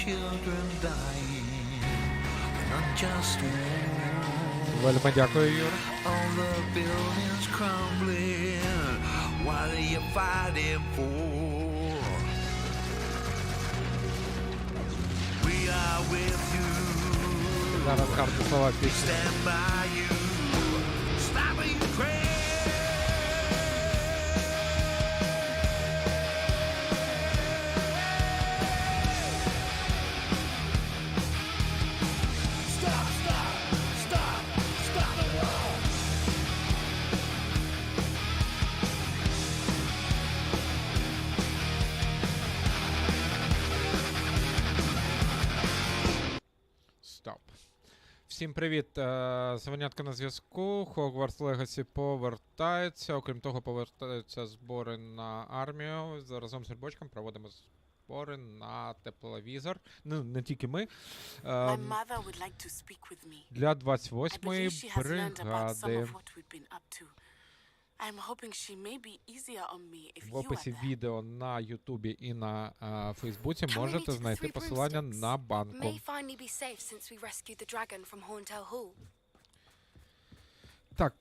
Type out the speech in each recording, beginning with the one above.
children dying, an unjust war. Вельми дякую, Юр. All the buildings crumbling, what are you fighting for? We are with you. Зараз карти слова пісні. Stand by you. Stop Ukraine. Stop, stop, stop, stop the war. Стоп. Всім привіт. Звонятка на зв'язку. Hogwarts Legacy повертається. Окрім того, повертаються збори на армію. Разом з Грибочком проводимо збори на тепловізор. Ну, не тільки ми. Для 28-ї бригади. В описі відео на Ютубі і на Фейсбуці можете знайти посилання на банку. Так,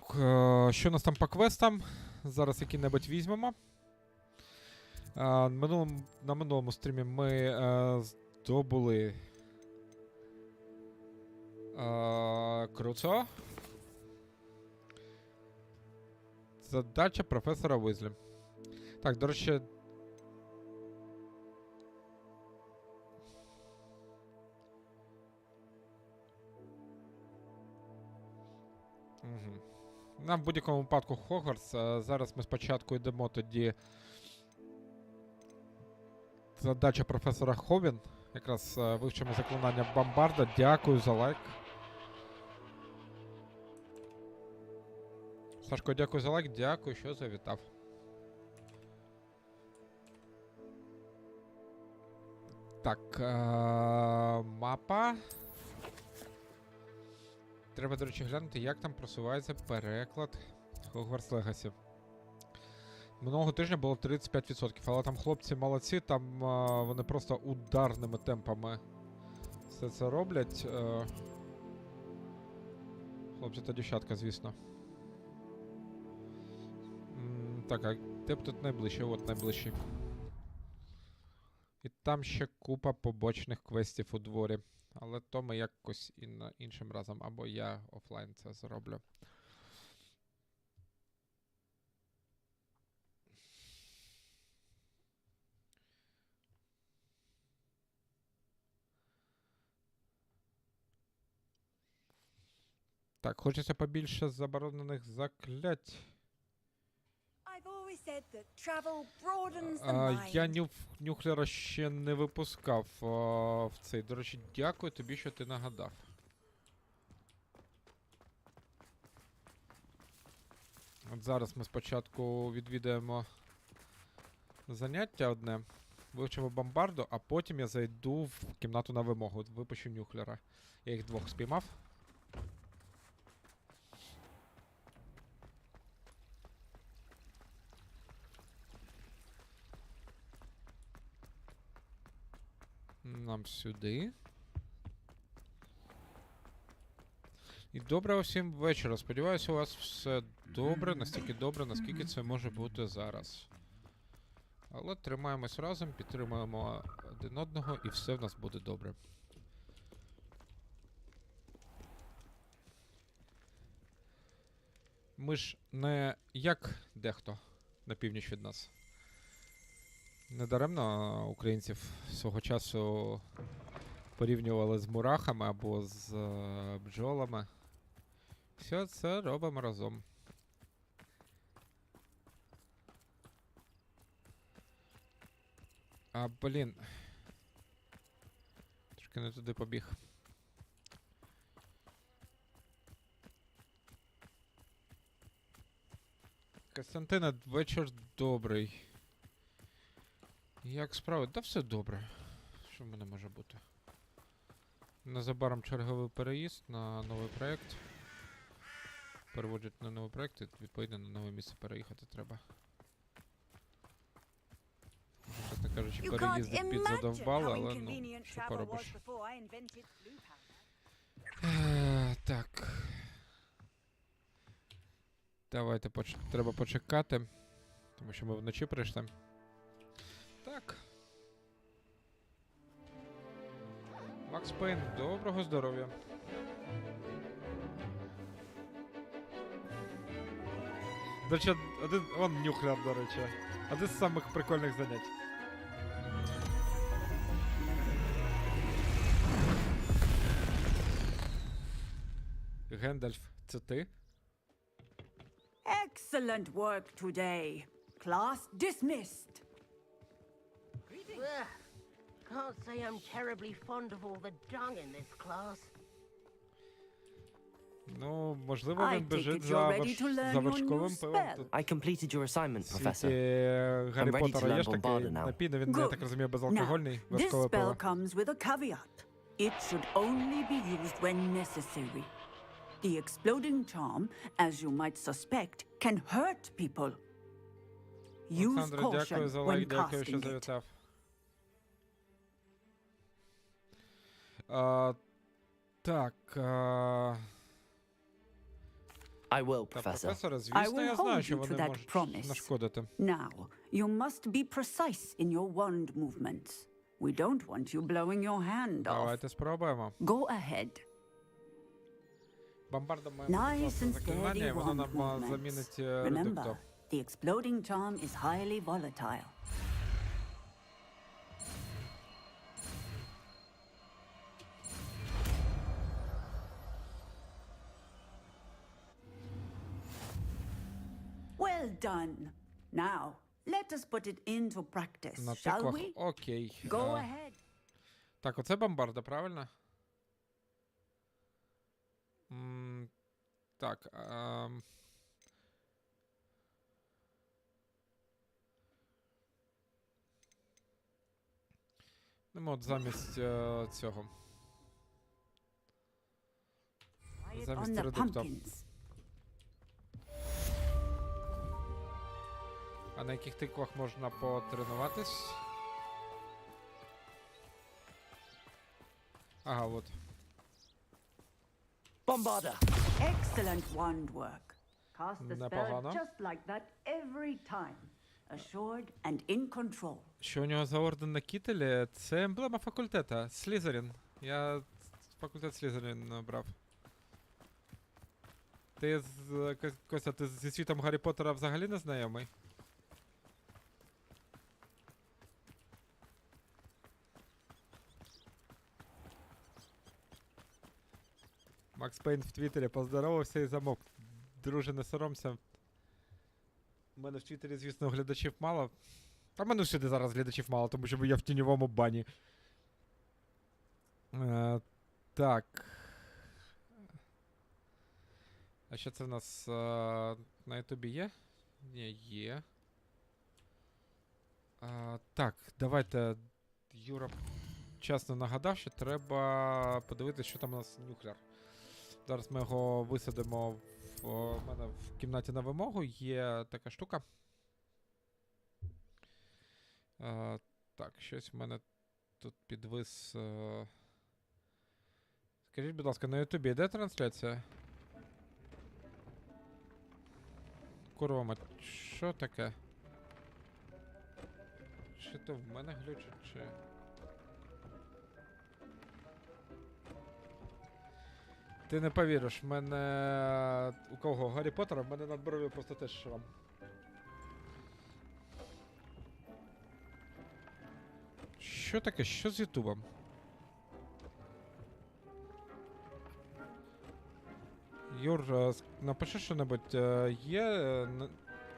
що у нас там по квестам? Зараз які-небудь візьмемо. На минулому стрімі ми здобули круто. Задача професора Визлі. Так, до речі... Нам в будь-якому випадку Хогвартс. Зараз ми спочатку йдемо тоді... Задача професора Ховін. Якраз вивчимо заклинання бомбарда. Дякую за лайк. Сашко, дякую за лайк, дякую, що завітав. Так, мапа. Треба, до речі, глянути, як там просувається переклад Hogwarts Legacy. Минулого тижня було 35%, але там хлопці молодці, там вони просто ударними темпами все це роблять. Хлопці та дівчатка, звісно. Так, а де б тут найближче? От найближчий. І там ще купа побочних квестів у дворі. Але то ми якось іншим разом. Або я офлайн це зроблю. Так, хочеться побільше заборонених заклять. Я нюхлера ще не випускав в цей. До речі, дякую тобі, що ти нагадав. От зараз ми спочатку відвідаємо заняття одне, вивчимо бомбарду, а потім я зайду в кімнату на вимогу, випущу нюхлера. Я їх двох спіймав. Нам сюди. І доброго всім вечора. Сподіваюся, у вас все добре, настільки добре, наскільки це може бути зараз. Але тримаємось разом, підтримуємо один одного і все в нас буде добре. Ми ж не як дехто на північ від нас. Недаремно українців свого часу порівнювали з мурахами або з бджолами. Все це робимо разом. А, блін. Трошки не туди побіг. Костянтина, вечір добрий. Як справи? Та все добре. Що в мене може бути? Незабаром черговий переїзд на новий проєкт. Переводжуть на новий проєкт і відповідно на нове місце переїхати треба. Вже так кажучи, You can't переїзди під imagine задовбали, how але ну, inconvenient що travel поробиш. was before I invented blue pants. Так. Давайте треба почекати, тому що ми вночі прийшли. Так. Макс Пейн, доброго здоров'я. До речі, он нюхляр, до речі. Один з самих прикольних занять. Гендальф, це ти? Excellent work today. Class dismissed. Ugh. Can't say I'm terribly fond of all the dung in this class. Ну, можливо, I він take біжить it за you're ready to learn your new вершковим пивом. spell. Тут I completed your assignment, в світі Professor. Гаррі I'm ready to Поттера є learn ж такий Bombarda now. напій, але він, я так розумію, Now, безалкогольний, this вершкове spell пиво. comes with a caveat. It should only be used when necessary. The exploding charm, as you might suspect, can hurt people. Use Олександре, caution дякую за when лайк, дякую, що casting it. завітав. Так, I will, та Professor. професоре, I звісно, will я знаю, hold що you to вони that можуть promise. нашкодити. Now, you must be precise in your wand movements. We don't want you blowing your hand off. Давайте спробуємо. Go ahead. Бомбарда має Nice власне and заклинання, і steady воно wand нам movements. замінить редуктор. Remember, the exploding charm is highly volatile. Well done. Now, let us put it into practice, На shall тиквах, we? окей. Go ahead. Так, оце бомбарда, правильно? Так, ну, от замість цього. Try it Замість on the редуктора. pumpkins. А на яких тиквах можна потренуватись? Ага, от. Bombarda! Excellent wand work. Cast the spell Непогано. just like that every time. Assured and in control. Що у нього за орден на кітелі? Це емблема факультета. Слізерін. Я факультет Слізерін брав. Ти з Костя, ти зі світом Гаррі Поттера взагалі не знайомий? Макс Пейн в Твіттері поздоровався і замовк. Друже, не соромся. У мене в Твіттері, звісно, глядачів мало. Та в мене всюди зараз глядачів мало, тому що я в тіньовому бані. Так. А що це в нас на Ютубі є? Ні, є. Так, давайте. Юра чесно нагадав, що треба подивитися, що там у нас нюхляр. Зараз ми його висадимо у мене в кімнаті на вимогу. Є така штука. Так, щось в мене тут підвис. Скажіть, будь ласка, на Ютубі йде трансляція? Курва мать, що таке? Чи то в мене глючить, чи... Ти не повіриш, в мене... У кого? Гаррі Поттера? В мене над бров'ю просто теж шрам. Що таке? Що з Ютубом? Юр, напиши що-небудь. Є...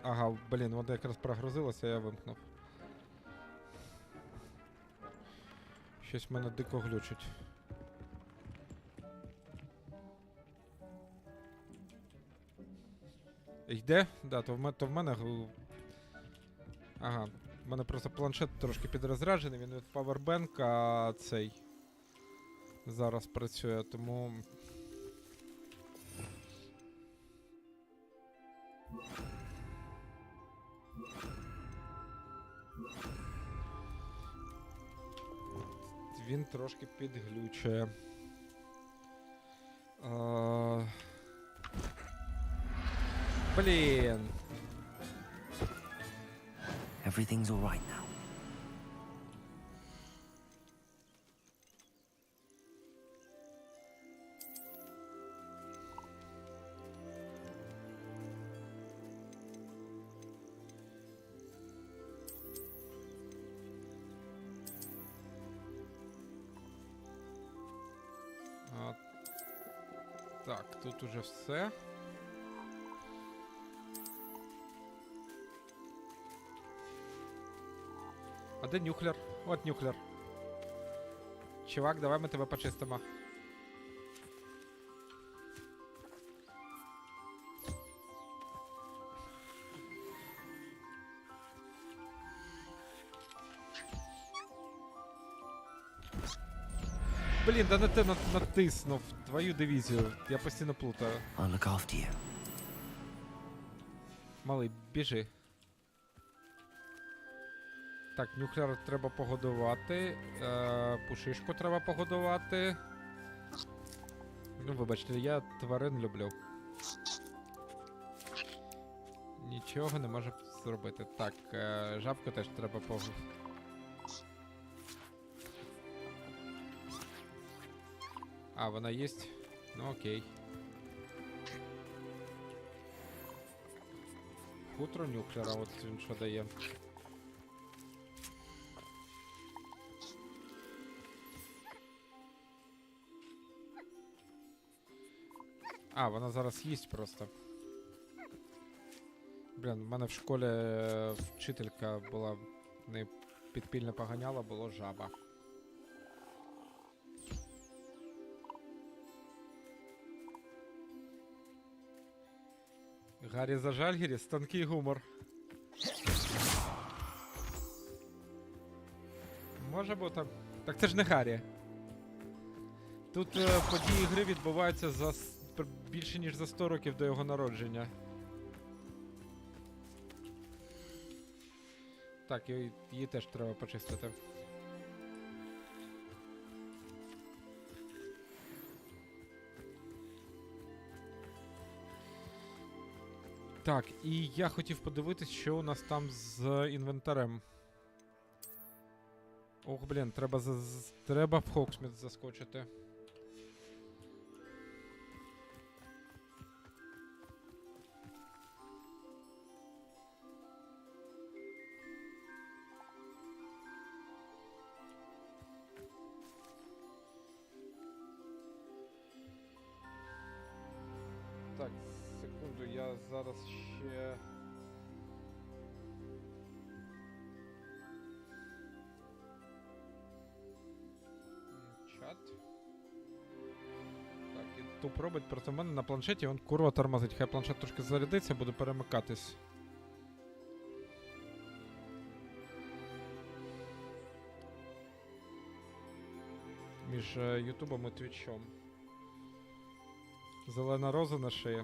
Ага, блін, воно якраз прогрузилося, я вимкнув. Щось в мене дико глючить. Йде? Да, то в мене... Ага, в мене просто планшет трошки підрозряджений, він від павербенка цей зараз працює, тому... він трошки підглючує. Блін. Everything's all right now. Так, тут уже все. А де нюхлер? От нюхлер. Чувак, давай ми тебе почистимо. Блін, да не те натиснув твою дивізію. Я постійно плутаю. I'll look after you. Малий, біжи. Так, нюхлер треба погодувати. Пушишку треба погодувати. Ну, вибачте, я тварин люблю. Нічого не можу зробити. Так, жабку теж треба погодувати. А, вона єсть? Ну окей. Хутро нюхлера, от він що дає. А, вона зараз їсть просто. Блін, в мене в школі вчителька була, не підпільно поганяла, було жаба. Гаррі за Жальгіріс, тонкий гумор. Може бути. Так це ж не Гаррі. Тут події гри відбуваються за більше ніж за 100 років до його народження. Так, її теж треба почистити. Так, і я хотів подивитись, що у нас там з інвентарем. Ох, блін, треба в Хоксміт заскочити. Так, секунду, я зараз ще... Чат. Так, і туп робить проти мене на планшеті, він курва тормозить. Хай планшет трошки зарядиться, буду перемикатись. Між Ютубом і Твічом. Зелена роза на шиї.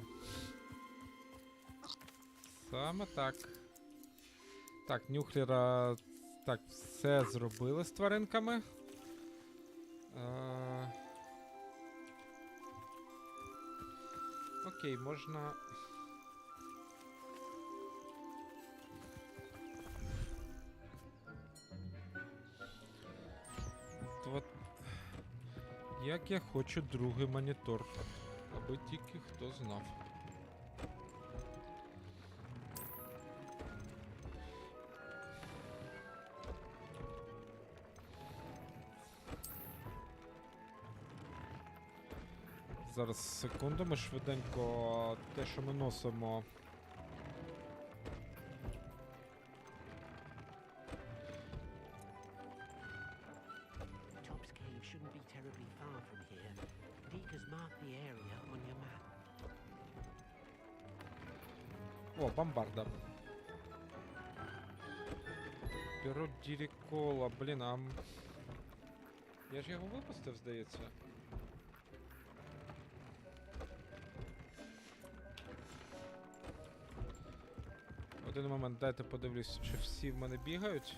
Саме так. Так, нюхлера... Так, все зробили з тваринками. Окей, можна... От... Як я хочу другий монітор. Аби тільки хто знав. Зараз, секунду, ми швиденько те, що ми носимо. Top's cave shouldn't be terribly far from here. Deke has marked the area on your map. О, бомбарда. Перо Дірікола, блін, а... Я ж його випустив, здається. Один момент, дайте подивлюсь, чи всі в мене бігають.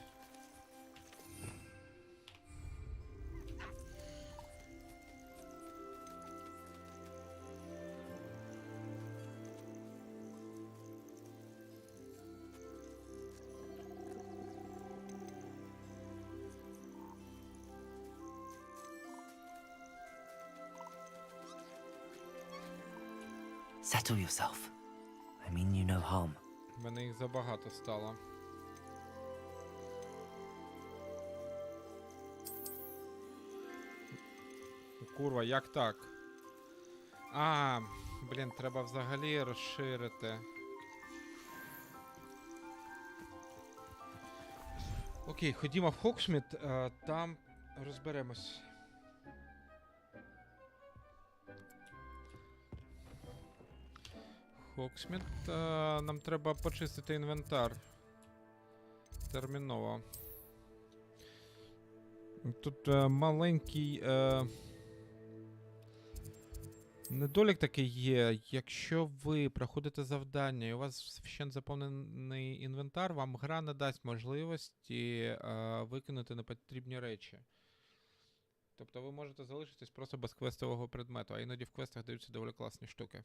Settle yourself. I mean you no harm. В мене їх забагато стало. Курва, як так? А, блін, треба взагалі розширити. Окей, ходімо в Хоксміт, там розберемось. Хоксміт, нам треба почистити інвентар. Терміново. Тут маленький недолік такий є. Якщо ви проходите завдання і у вас вщент заповнений інвентар, вам гра не дасть можливості викинути непотрібні речі. Тобто ви можете залишитись просто без квестового предмету, а іноді в квестах даються доволі класні штуки.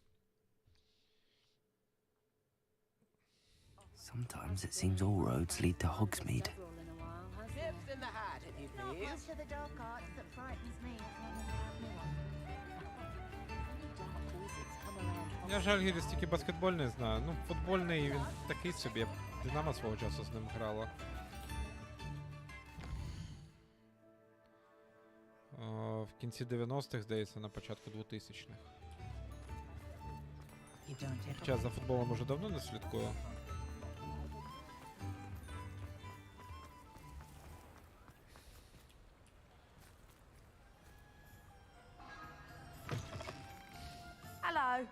Sometimes it seems all roads lead to Hogsmeade. Tips in the hat, if you Not please. much of the dark arts that frightens me as long as I have me Dark wizards come around. Я жаль, Гіріс тільки баскетбольний знаю. Ну, футбольний він такий собі. Динамо свого часу з ним грала. В кінці 90-х, здається, на початку 2000-х. Хоча за футболом уже давно не слідкую. Hello.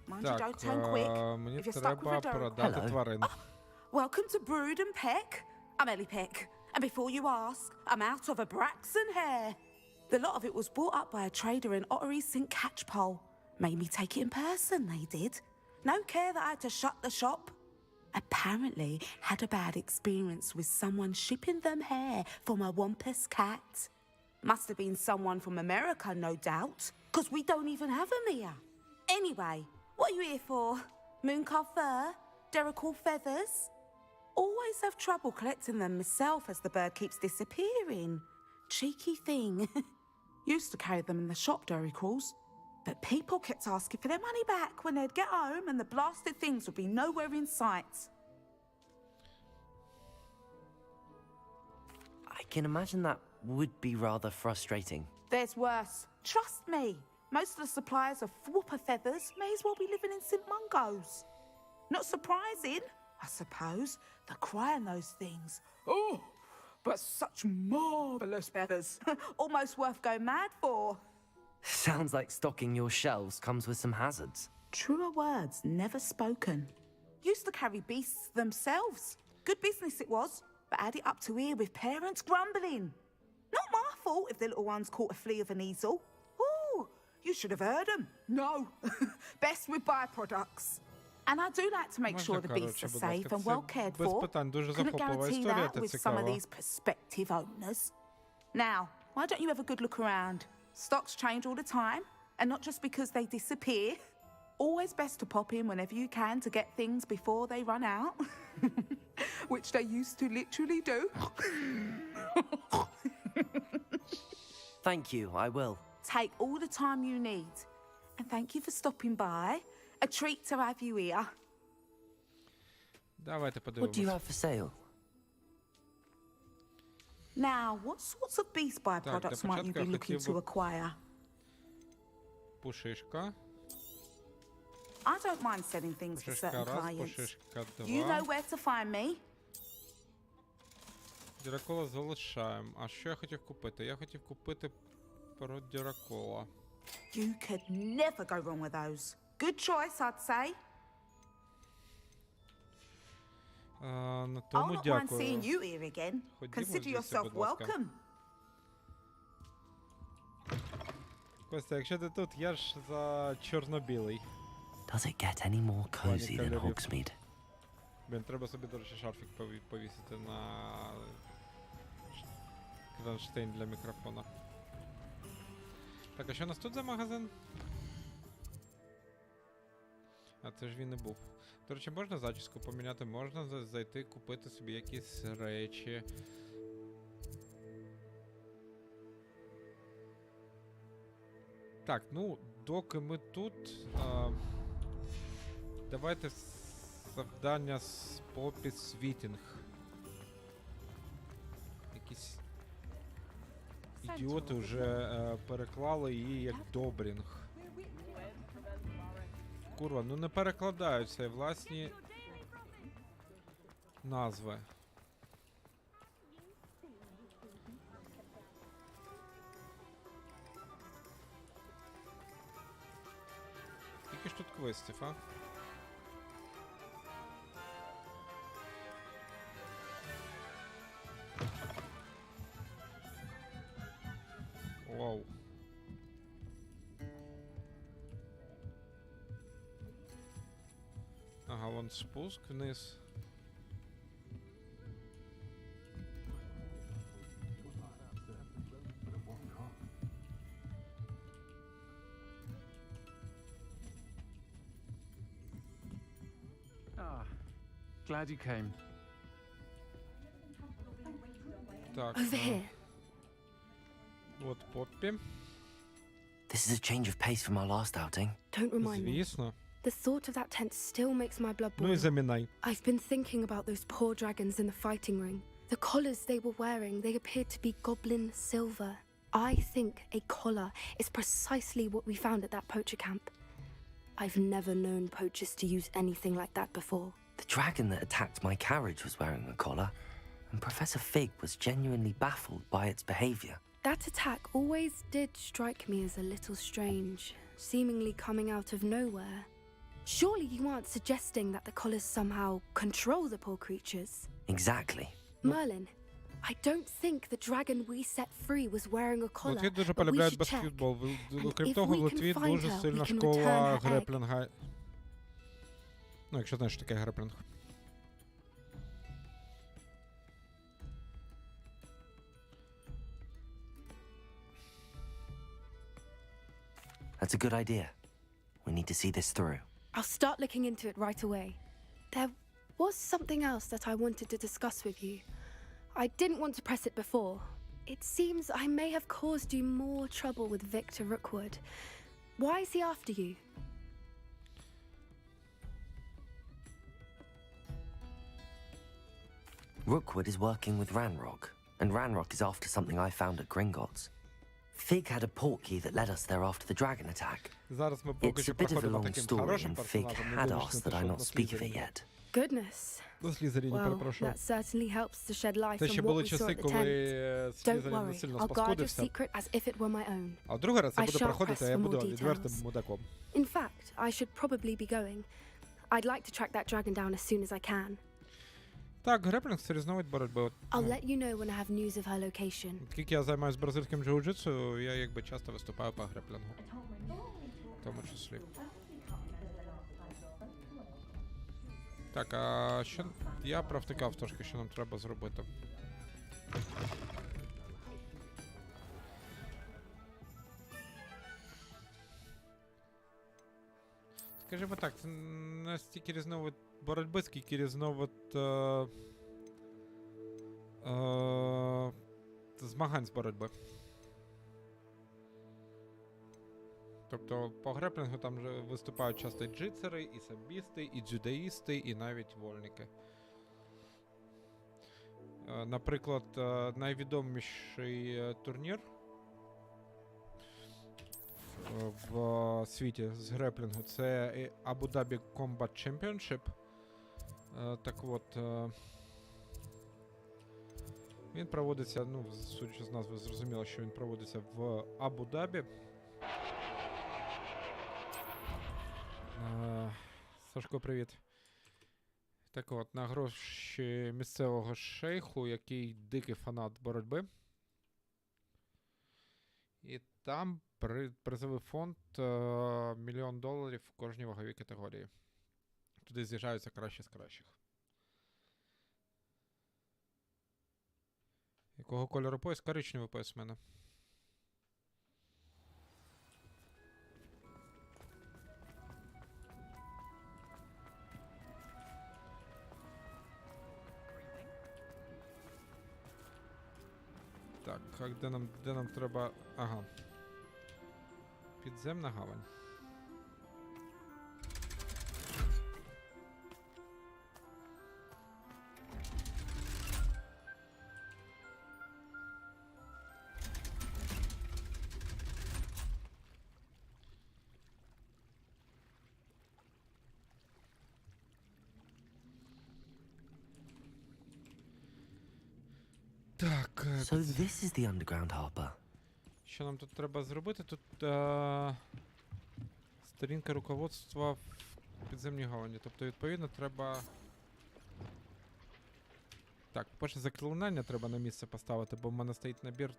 Mind you Так, don't turn quick. мені If you're stuck треба with a dog. продати Hello. тварин. Welcome to Brood and Peck. I'm Ellie Peck. And before you ask, I'm out of a Braxton hair. The lot of it was bought up by a trader in Ottery St. Catchpole. Made me take it in person, they did. No care that I had to shut the shop. Apparently had a bad experience with someone shipping them hair from a wampus cat. Must have been someone from America, no doubt, because we don't even have them here. Anyway, what are you here for? Mooncalf fur? Derrickle feathers? Always have trouble collecting them myself as the bird keeps disappearing. Cheeky thing. Used to carry them in the shop, Derricles. But people kept asking for their money back when they'd get home and the blasted things would be nowhere in sight. I can imagine that would be rather frustrating. There's worse. Trust me. Most of the suppliers of whooper feathers may as well be living in St. Mungo's. Not surprising, I suppose, the cry on those things. Oh, but such marvellous feathers. Almost worth going mad for. Sounds like stocking your shelves comes with some hazards. Truer words never spoken. Used to carry beasts themselves. Good business it was, but had it up to here with parents grumbling. Not my fault if the little ones caught a flea of an easel. Ooh, you should have heard them. No, best with byproducts. And I do like to make sure the beasts are safe and well cared for. Couldn't guarantee that with some of these prospective owners. Now, why don't you have a good look around? Stocks change all the time, and not just because they disappear. Always best to pop in whenever you can to get things before they run out. Which they used to literally do. Thank you, I will. Take all the time you need. And thank you for stopping by. A treat to have you here. Давайте What do you подивимось. have for sale? Now, what sorts of beast byproducts для might you початку be я looking хотів to би- acquire? Пушишка. I don't mind selling things for Пушишка certain раз, clients. пушишка You know два. where to find me. Діракола залишаємо. А що я хотів купити? Я хотів купити про Діракола. You could never go wrong with those. Good choice, I'd say. На I'll тому not mind seeing дякую. you here again. Ходімо Consider звідси, yourself будь ласка. welcome. Костя, якщо ти тут, я ж за чорно-білий. Does it get any more cozy than colour. Hogsmeade? Блін, треба собі, до речі, шарфік повісити на кронштейн для мікрофона. Так, а що у нас тут за магазин? А це ж він і був. До речі, можна зачіску поміняти, можна зайти купити собі якісь речі. Так, ну, доки ми тут... Давайте завдання з попідсвітінг. Якісь ідіоти вже переклали її як добрінг. Курва, ну не перекладаються і власні назви. Скільки ж тут квестів, а? Вау. Ага, вон спуск вниз. Glad you came. Так. Over here. От Поппі. This is a change of pace from our last outing. Don't remind me. Звісно. The thought of that tent still makes my blood Ну і boil. замінай. I've been thinking about those poor dragons in the fighting ring. The collars they were wearing, they appeared to be goblin silver. I think a collar is precisely what we found at that poacher camp. I've never known poachers to use anything like that before. The dragon that attacked my carriage was wearing a collar, and Professor Fig was genuinely baffled by its behavior. That attack always did strike me as a little strange, seemingly coming out of nowhere. Surely you aren't suggesting that the collars somehow control the poor creatures? Exactly. Merlin, I don't think the dragon we set free was wearing a В collar, Литві дуже but we полюбляють should check. баскетбол. And Окрім if того, в we can Литві find дуже her, сильна we can школа return her egg. греплінга. Ну, якщо знаєш, що таке греплінг. That's a good idea. We need to see this through. I'll start looking into it right away. There was something else that I wanted to discuss with you. I didn't want to press it before. It seems I may have caused you more trouble with Victor Rookwood. Why is he after you? Rookwood is working with Ranrock, and Ranrock is after something I found at Gringotts. Fig had a portkey that led us there after the dragon attack. Зараз ми поки It's що a bit of a проходимо long таким story, хорошим and Fig персонажем. had Не asked that I дивлячись not на speak of it Слізеріна. yet. Goodness. На Слізеріні, Well, перепрошую. that certainly helps to shed light Це on ще what були we saw часи, at the коли tent. Don't Слізерін не worry, сильно I'll guard your спаскудився. secret as if it were my own. А другий раз я I буду shan't проходити, а press я for буду more відвертим details. мудаком. In fact, I should probably be going. I'd like to track that dragon down as soon as I can. Так, греплінг — це різновид боротьби. От, I'll ну, let you know when I have news of her location. Оскільки я займаюся бразильським джиу-джитсу, я якби часто виступаю по греплінгу. В тому числі. Так, а що... Я провтикав трошки, що нам треба зробити. Скажімо так, це не стільки різновид боротьби, скільки різновид змагань з боротьби. Тобто по греплінгу там же виступають часто і джитсери, і самбісти, і дзюдоїсти, і навіть вольники. Наприклад, найвідоміший турнір в світі з греплінгу — це Abu Dhabi Combat Championship. Так от, він проводиться, ну, судячи з назви, зрозуміло, що він проводиться в Абу-Дабі. Сашко, привіт. Так от, на гроші місцевого шейху, який дикий фанат боротьби. І там призовий фонд $1 мільйон в кожній ваговій категорії. Туди з'їжджаються кращі з кращих. Якого кольору пояс? Коричневий пояс в мене. Так, де нам треба... Ага. Підземна гавань. Так, So this is the underground harbor. що нам тут треба зробити? Тут сторінка руководства в підземній галузі. Тобто, відповідно, треба... Так, перше заклинання треба на місце поставити, бо в мене стоїть набір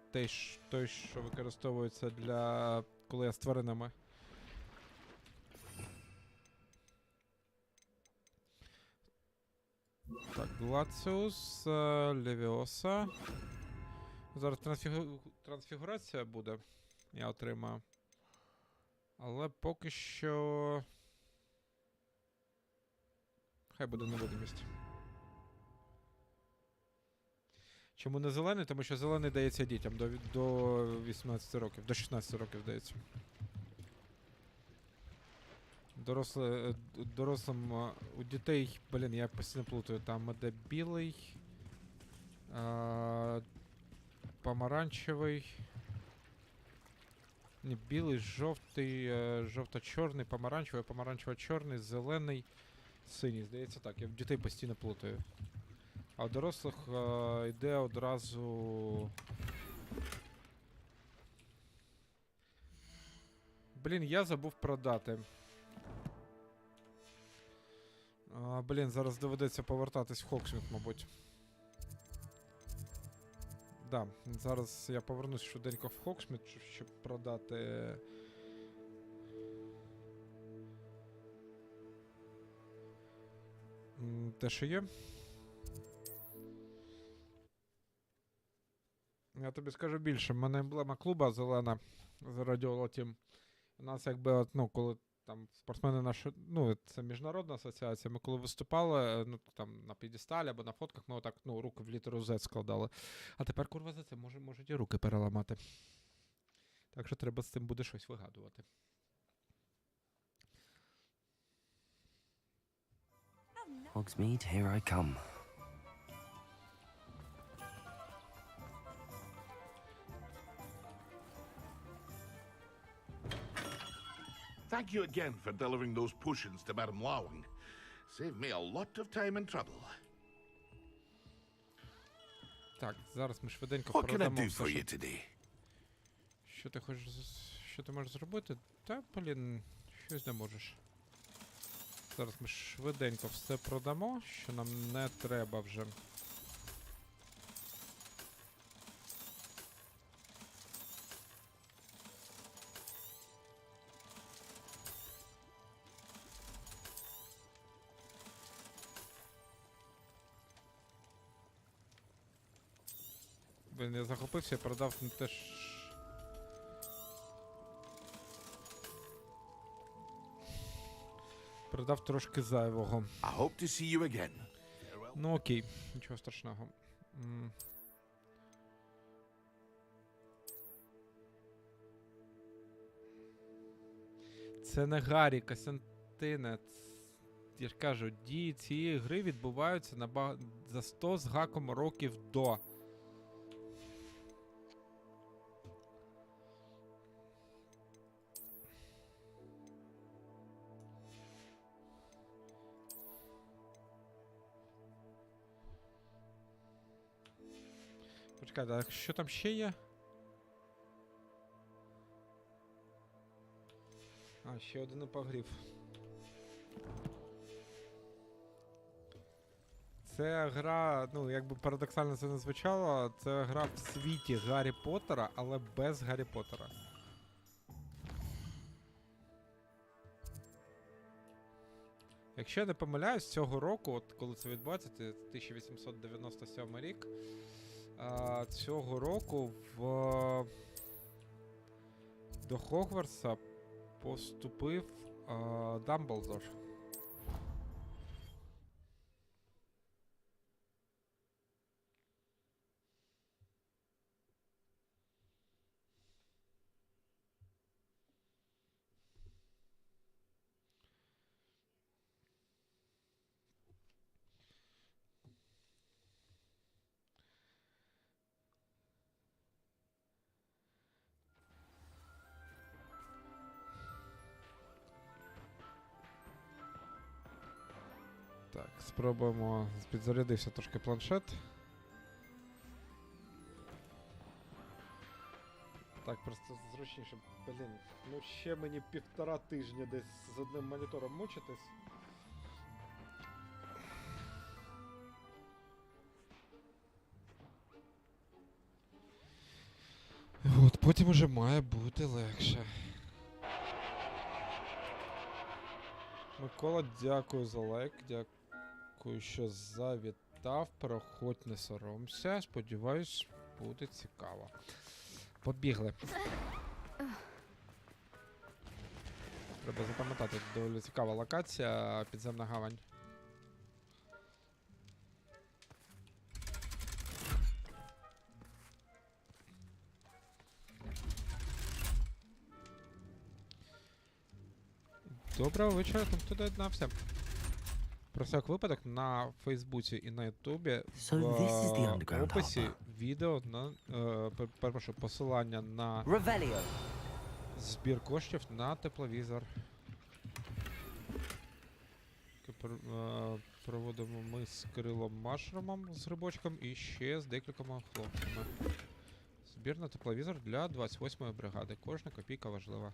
той, що використовується для... коли я з тваринами. Так, Глаціус, Левіоса. Зараз трансфігурація буде, я отримаю. Але поки що... Хай буде невидимість. Чому не зелений? Тому що зелений дається дітям до 18 років, до 16 років дається. Дорослим у дітей, блін, я постійно плутаю, там іде білий, помаранчевий, не білий, жовтий, жовто-чорний, помаранчевий, помаранчево-чорний, зелений, синій. Здається так, я в дітей постійно плутаю. А у дорослих йде одразу... Блін, я забув продати. Блін, зараз доведеться повертатись в Хоксміт, мабуть. Да, зараз я повернусь швиденько в Хоксміт, щоб продати... те, що є. Я тобі скажу більше, в мене емблема клуба зелена з Radeon Team. У нас якби, ну, коли там спортсмени наші, ну, це міжнародна асоціація, ми коли виступали, ну, там, на п'єдесталі або на фотках, ми отак, ну, руки в літеру Z складали. А тепер, курва, за це можуть і руки переламати. Так що треба з цим буде щось вигадувати. Hogsmeade, here I come. Thank you again for delivering those potions to Madame Lowing. Saved me a lot of time and trouble. Так, зараз ми швиденько What can I продамо do все, for що... you today? Що ти хочеш, що ти можеш зробити? Та, блін, щось не можеш. Зараз ми швиденько все продамо, що нам не треба вже. Блін, я захопився і продав теж... Продав трошки зайвого. I hope to see you again. Ну окей, нічого страшного. Це не Гаррі, Костянтине. Я ж кажу, дії цієї гри відбуваються за 100 з гаком років до. Почекайте, а що там ще є? А, ще один упогрів. Це гра, ну, якби парадоксально це не звучало, це гра в світі Гаррі Поттера, але без Гаррі Поттера. Якщо я не помиляюсь, цього року, от коли це відбувається, це 1897 рік, цього року до Хогвартса поступив Дамблдор. Так, спробуємо. Підзарядився трошки планшет. Так просто зручніше. Блін, ну ще мені 1,5 тижня десь з одним монітором мучитись. От, потім уже має бути легше. Микола, дякую за лайк, дякую, що завітав. Проходь, не соромся. Сподіваюсь, буде цікаво. Побігли. Треба запам'ятати, доволі цікава локація, підземна гавань. Доброго вечора, там хто доєднався. Про всяк випадок на Фейсбуці і на Ютубі в описі відео на перепрошую, посилання на збір коштів на тепловізор. Проводимо ми з Кирилом Машромом, з Грибочком і ще з декількома хлопцями. Збір на тепловізор для 28-ї бригади. Кожна копійка важлива.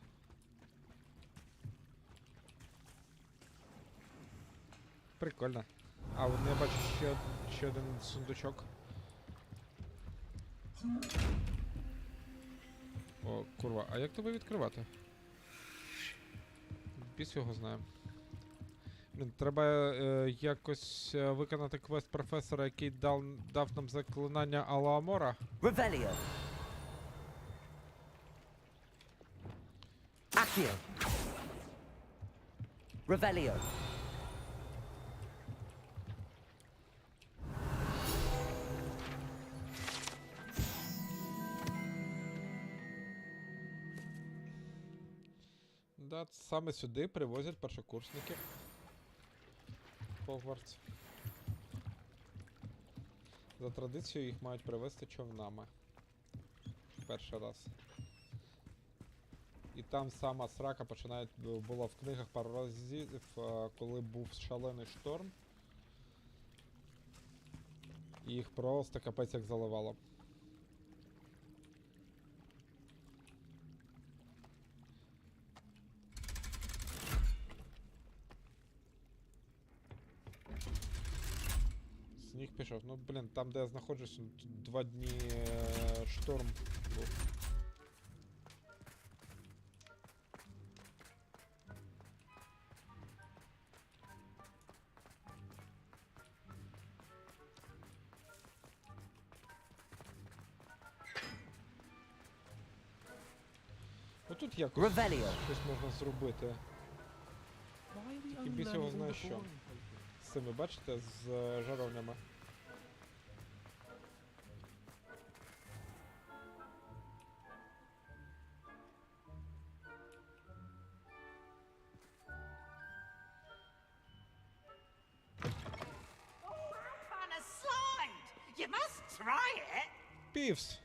Прикольно. А, от я бачу ще один сундучок. О, курва, а як тебе відкривати? Біс його знає. Блін, треба якось виконати квест професора, який дав нам заклинання Аламора. Revelio. Accio. Revelio. Да, саме сюди привозять першокурсників. Хогвартс. За традицією їх мають привезти човнами. Перший раз. І там сама срака починає, була в книгах пару разів, коли був шалений шторм. І їх просто капець як заливало. Сніг пішов. Ну, блін, там, де я знаходжусь, тут 2 дні шторм був. Отут якось щось можна зробити. Тільки біс його знає що. З цими, бачите, з жаровнями. On a slide! You must try it! Півс!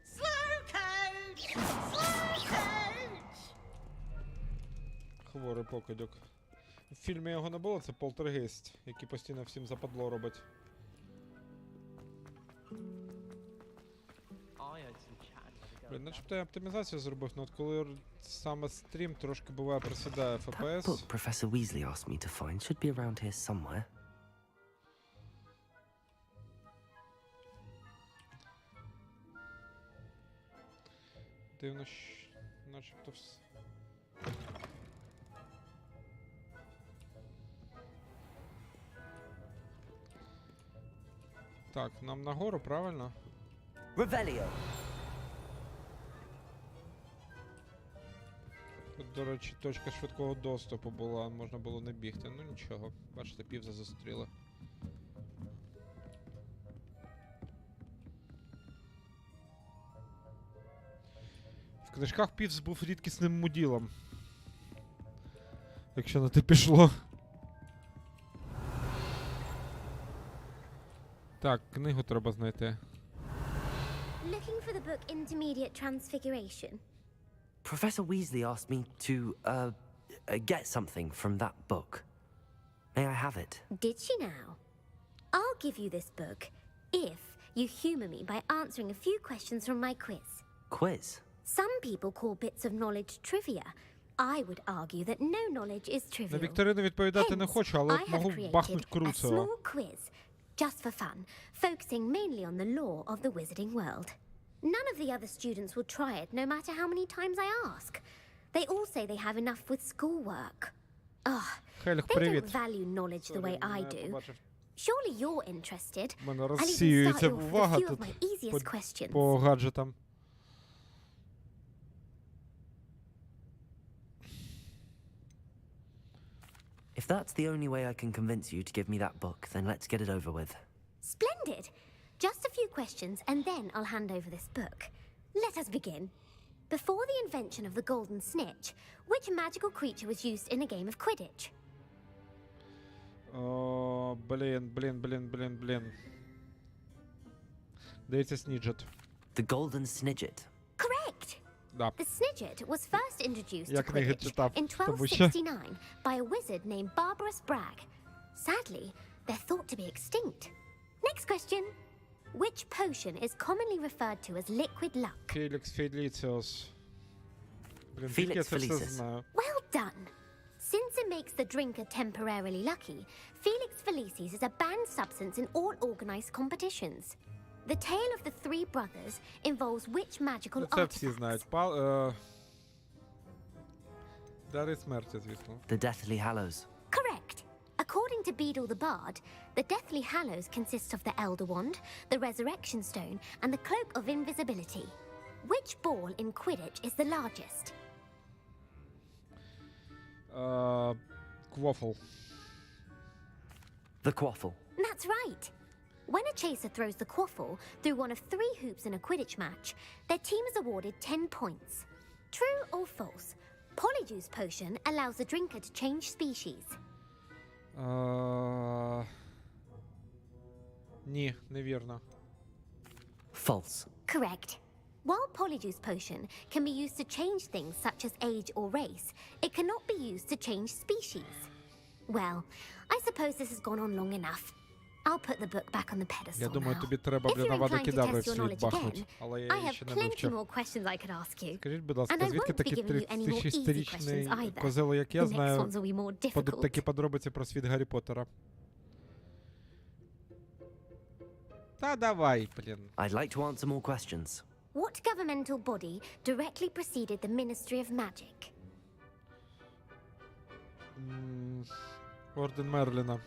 Slow coach! Slow coach! Хворий покидьок. В фільмі його не було, це полтергейст, який постійно всім западло робить. Блін, начебто я оптимізацію зробив, але от коли саме стрім трошки буває присідає That FPS. book Professor Weasley asked me to find should be around here somewhere. Дивно, начебто все. Так, нам нагору, правильно? Revelio. Тут, до речі, точка швидкого доступу була, можна було не бігти. Ну нічого, бачите, півза зустріли. В книжках півз був рідкісним муділом. Якщо на те пішло. Так, книгу треба знайти. Looking for the book Intermediate Transfiguration. Professor Weasley asked me to, get something from that book. May I have it? Did she now? I'll give you this book if you humor me by answering a few questions from my quiz. Quiz? Some people call bits of knowledge trivia. I would argue that no knowledge is На trivial. вікторину відповідати не Hence, хочу, але I have можу created бахнуть a Круцева. small quiz, just for fun, focusing mainly on the lore of the wizarding world. None of the other students will try it, no matter how many times I ask. They all say they have enough with schoolwork. Ugh, Хеліх, they привіт. don't value knowledge the way I do. Побачив. Surely you're interested. У мене I'll even розсіюється start you off with a увага few of тут my easiest questions. по гаджетам. If that's the only way I can convince you to give me that book, then let's get it over with. Splendid! Just a few questions and then I'll hand over this book. Let us begin. Before the invention of the golden snitch, which magical creature was used in a game of Quidditch? О, блін. Здається, Сніджет. The Golden Snidget. Correct! Да. The Snidget was first introduced Я to книги Quidditch читав, in тому що 1269 by a wizard named Barbarous Bragg. Sadly, they're thought to be extinct. Next question. Which potion is commonly referred to as liquid luck? Фелікс Феліціос. Блін, Felix тільки я це все Felicis. знаю. Well done! Since it makes the drinker temporarily lucky, Felix Felicis is a banned substance in all organized competitions. The tale of the three brothers involves which magical Ну, це всі artifacts? знають. Дари смерті, звісно. The Deathly Hallows. Correct. According to Beedle the Bard, the Deathly Hallows consists of the Elder Wand, the Resurrection Stone, and the Cloak of Invisibility. Which ball in Quidditch is the largest? Квофл. The Quaffle. That's right. When a chaser throws the quaffle through one of 3 hoops in a Quidditch match, their team is awarded 10 points. True or false? Polyjuice potion allows the drinker to change species. Ні, невірно. False. Correct. While Polyjuice potion can be used to change things such as age or race, it cannot be used to change species. Well, I suppose this has gone on long enough. I'll put the book back on the pedestal Я думаю, now. тобі треба, If блін, you're на inclined to кедаври test your вслід knowledge бахнуть. again, Але I я її have ще не plenty вивчив. more questions I could ask you. Скажіть, будь And ласка, I звідки won't be такі giving you any more easy questions 36-річний either. козел, як я The next знаю, ones will be more difficult. такі подробиці про світ Гаррі Поттера? Та давай, блін. I'd like to answer more questions. What governmental body directly preceded the Ministry of Magic? Орден Мерліна.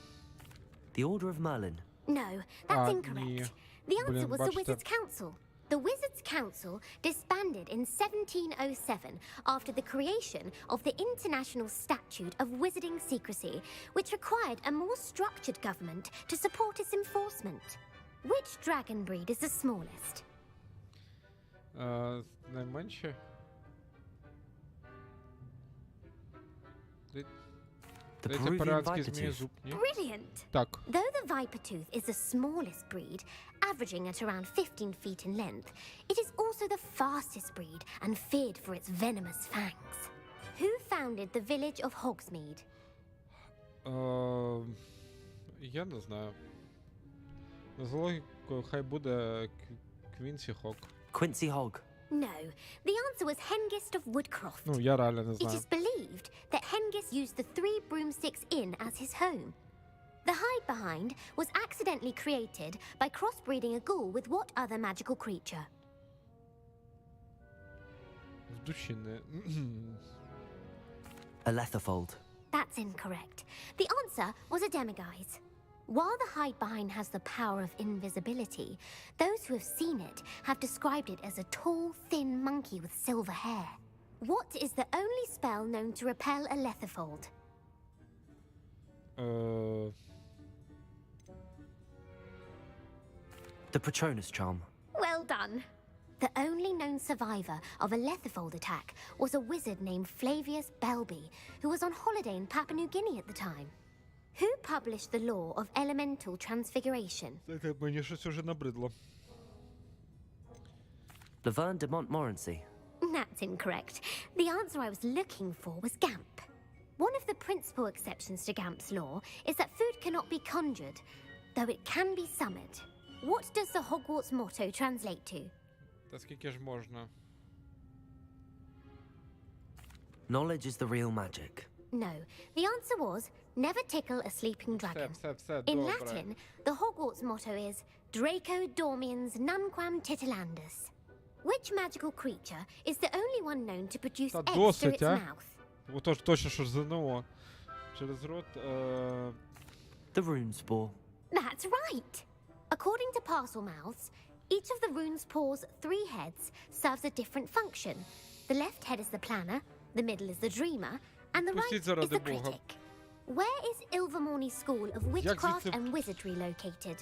The Order of Merlin. No, that's ні. incorrect. The answer Блін, was the бачите. Wizards' Council. The Wizards' Council disbanded in 1707 after the creation of the International Statute of Wizarding Secrecy, which required a more structured government to support its enforcement. Which dragon breed is the smallest? Найменше? The Здається, Peruvian пиратський Viper змієзуб, ні? Brilliant! Так. Though the viper tooth is the smallest breed, averaging at around 15 feet in length, it is also the fastest breed and feared for its venomous fangs. Who founded the village of Hogsmeade? Я не знаю. За логікою, хай буде Квінсі Хок. Quincy Hogg. No, the answer was Hengist of Woodcroft. Ну, я реально не It знаю. is believed that Hengist used the 3 broomsticks inn as his home. The hide behind was accidentally created by crossbreeding a ghoul with what other magical creature? В душі не... A Letherfold. That's incorrect. The answer was a demiguise. While the hide behind has the power of invisibility, those who have seen it have described it as a tall, thin monkey with silver hair. What is the only spell known to repel a Letherfold? The Patronus Charm. Well done. The only known survivor of a Letherfold attack was a wizard named Flavius Belby, who was on holiday in Papua New Guinea at the time. Who published the law of elemental transfiguration? Знаєте, мені щось уже набридло. Laverne de Montmorency. That's incorrect. The answer I was looking for was Gamp. One of the principal exceptions to Gamp's law is that food cannot be conjured, though it can be summoned. What does the Hogwarts motto translate to? Та скільки ж можна? Knowledge is the real magic. No, the answer was never tickle a sleeping dragon. Все, In добре. Latin, the Hogwarts motto is Draco dormiens nunquam titilandus. Which magical creature is the only one known to produce Та eggs through досить, its а? mouth? Отож, точно, що ж ЗНО. Через рот, The rune spore. That's right. According to Parselmouths, each of the rune's paws' 3 heads serves a different function. The left head is the planner, the middle is the dreamer, and the right Пустіть is заради the Бога. critic. Where is Ilvermorny School of Witchcraft звідси- and Wizardry located?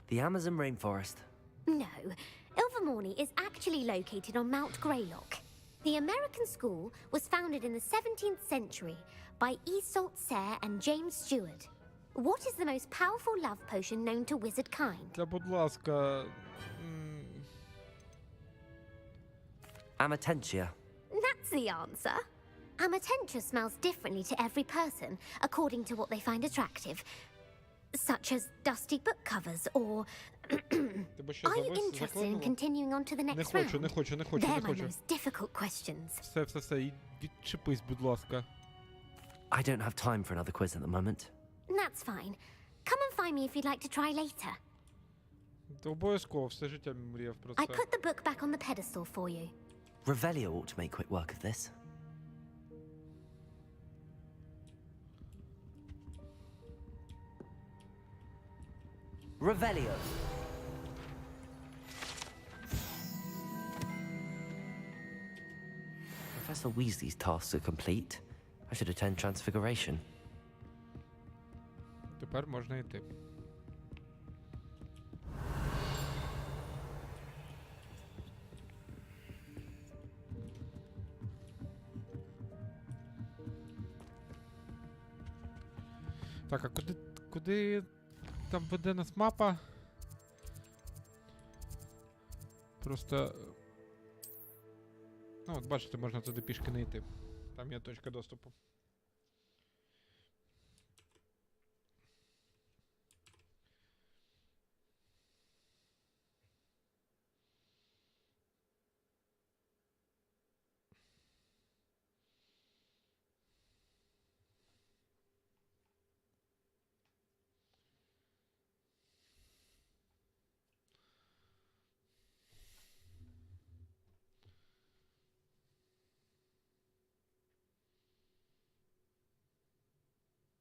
The Amazon rainforest. No, Ilvermorny is actually located on Mount Greylock. The American school was founded in the 17th century by Isolde Sayre and James Stewart. What is the most powerful love potion known to wizard kind? Та, будь ласка. Amatentia. That's the answer. Amatentia smells differently to every person, according to what they find attractive, such as dusty book covers or... Тебе що, Are you interested in заклинуло? continuing on to the Не next хочу, round? не хочу, не хочу, They're не my хочу. most difficult questions. Все, і відчепись, будь ласка. I don't have time for another quiz at the moment. That's fine. Come and find me if you'd like to try later. Та обов'язково, все життя мріяв про I це. put the book back on the pedestal for you. Revelio ought to make quick work of this. Revelio. Professor Weasley's tasks are complete. I should attend Transfiguration. Тепер можна йти. Так, а куди там веде нас мапа? Просто... Ну, от бачите, можна туди пішки не йти. Там є точка доступу.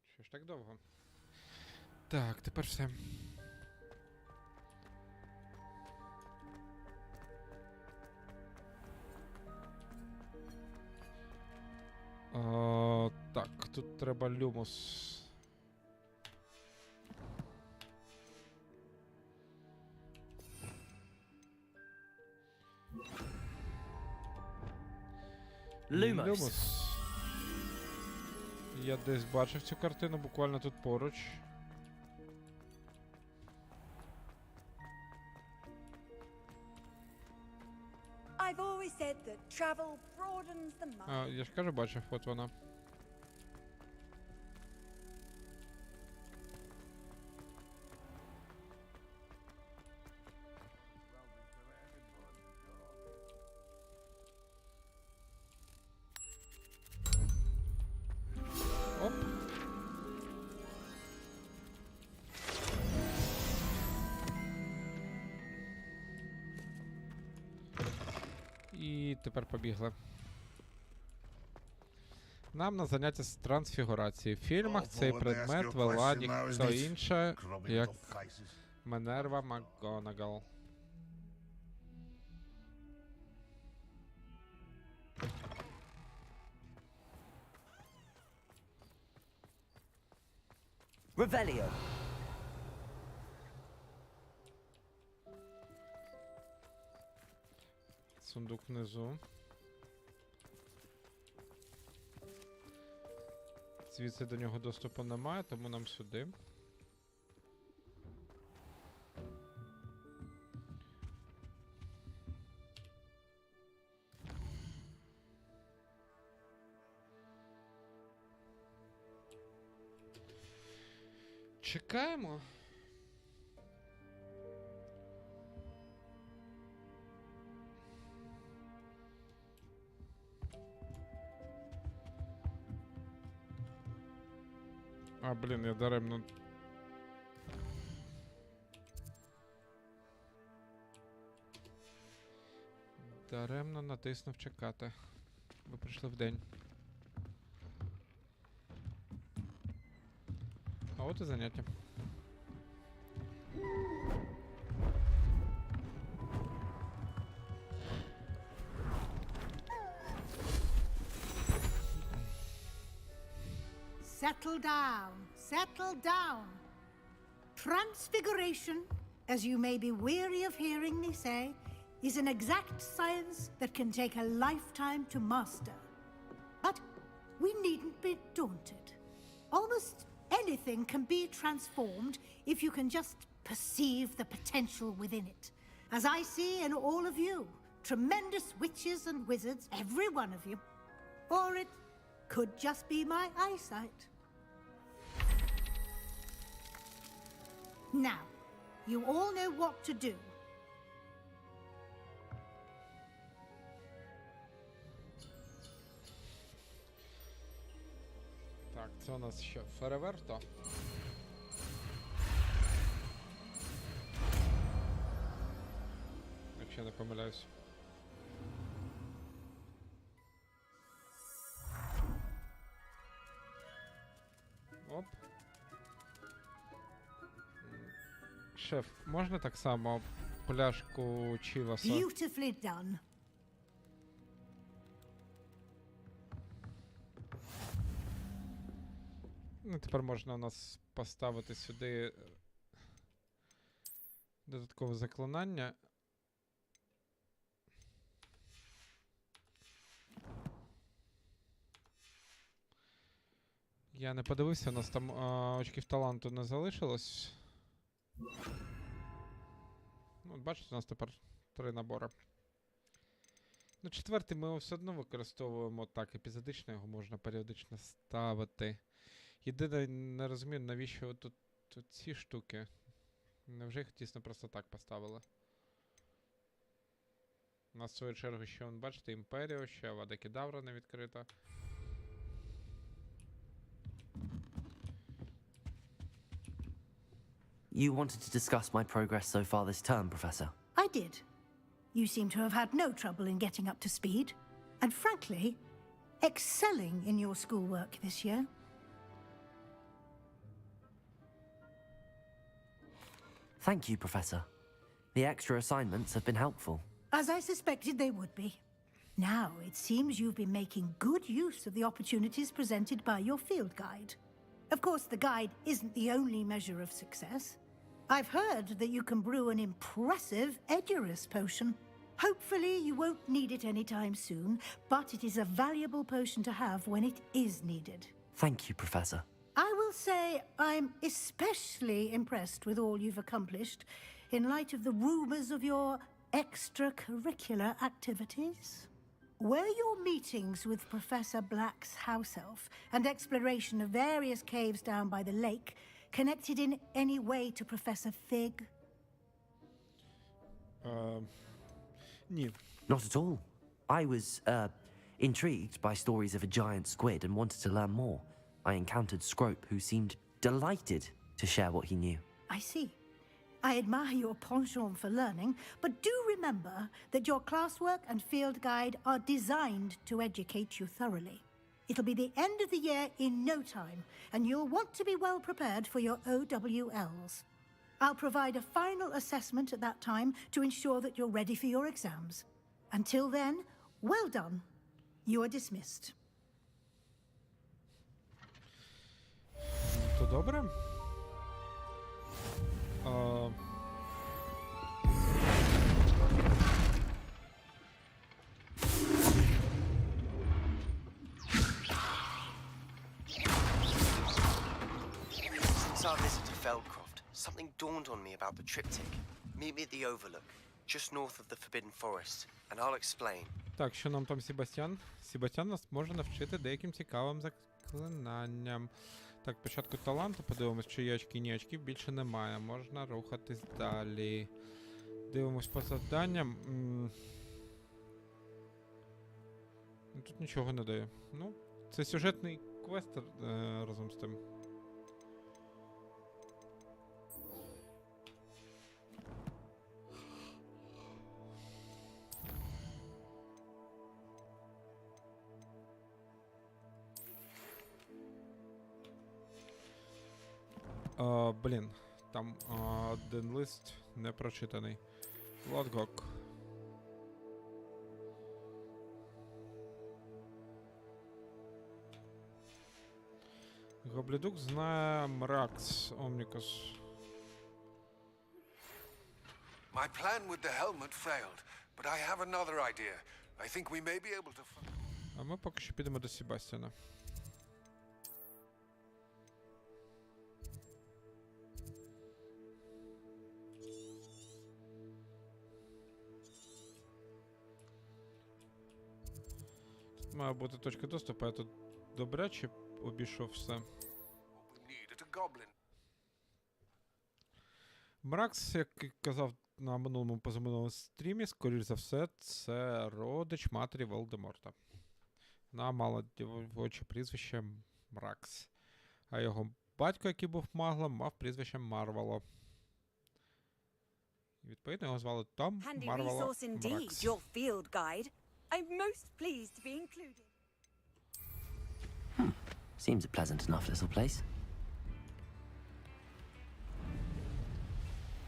Що ж так довго? Так, тепер все. Так, тут треба люмус. Lumos. Я десь бачив цю картину, буквально тут поруч. I've always said that travel broadens the mind. Я ж кажу, бачив, от вона. Оп. І тепер побігли. Нам на заняття з трансфігурації. В фільмах цей предмет вела ніхто інша, як Мінерва МакГонагал. Revelio. Сундук внизу. Звідси до нього доступу немає, тому нам сюди. Чекаємо. А, блін, я даремно... Даремно натиснув чекати. Ви прийшли в день. А от і заняття. Settle down, settle down. Transfiguration, as you may be weary of hearing me say, is an exact science that can take a lifetime to master. But we needn't be daunted. Almost anything can be transformed if you can just perceive the potential within it. As I see in all of you, tremendous witches and wizards, every one of you. Or it could just be my eyesight. Now, you all know what to do. Так, це у нас що? Фереверто? Якщо не помиляюсь. Оп. Шеф, можна так само пляшку Чіваса? Beautifully done. Ну, тепер можна у нас поставити сюди додаткове заклинання. Я не подивився, у нас там очків таланту не залишилось. Ну, от бачите, у нас тепер 3 набори. Ну, четвертий ми його все одно використовуємо так, епізодично його можна періодично ставити. Єдине, не розумію, навіщо тут ці штуки. Невже їх дійсно просто так поставили? У нас в свою чергу ще, бачите, імперію, ще Вада Кедавра не відкрита. You wanted to discuss my progress so far this term, Professor? I did. You seem to have had no trouble in getting up to speed, and frankly, excelling in your schoolwork this year. Thank you, Professor. The extra assignments have been helpful. As I suspected they would be. Now, it seems you've been making good use of the opportunities presented by your field guide. Of course, the guide isn't the only measure of success. I've heard that you can brew an impressive Edurus potion. Hopefully, you won't need it anytime soon, but it is a valuable potion to have when it is needed. Thank you, Professor. I will say I'm especially impressed with all you've accomplished in light of the rumors of your extracurricular activities. Were your meetings with Professor Black's house elf and exploration of various caves down by the lake connected in any way to Professor Fig? Ні. Not at all. I was, intrigued by stories of a giant squid and wanted to learn more. I encountered Scrope, who seemed delighted to share what he knew. I see. I admire your penchant for learning, but do remember that your classwork and field guide are designed to educate you thoroughly. It'll be the end of the year in no time, and you'll want to be well prepared for your OWLs. I'll provide a final assessment at that time to ensure that you're ready for your exams. Until then, well done. You are dismissed. То добре. Since our visit to Feldcroft, something dawned on me about the triptych. Meet me at the Overlook, just north of the Forbidden Forest, and I'll explain. Так, що нам там Себастьян? Себастьян нас може навчити деяким цікавим заклинанням. Так, спочатку таланту, подивимось, чи є очки, ні, очків більше немає. Можна рухатись далі. Дивимось по завданням. Тут нічого не дає. Ну, це сюжетний квест разом з тим. Блін, там один лист не прочитаний. Лотгок. Гоблідук знає Мракс, Омнікос. My plan with the helmet failed, but I have another idea. I think we may be able to... А ми поки що підемо до Себастьяна. Тут має бути точка доступу, я тут добряче обійшов все. What we need at a goblin. Мракс, як і казав на минулому позаминулому стрімі, скоріш за все, це родич матері Волдеморта. Вона мала дівоче прізвище Мракс. А його батько, який був маглом, мав прізвище Марвело. І відповідно його звали Том Handy Марвело resource indeed, Мракс. your field guide. I'm most pleased to be included. Seems a pleasant enough little place.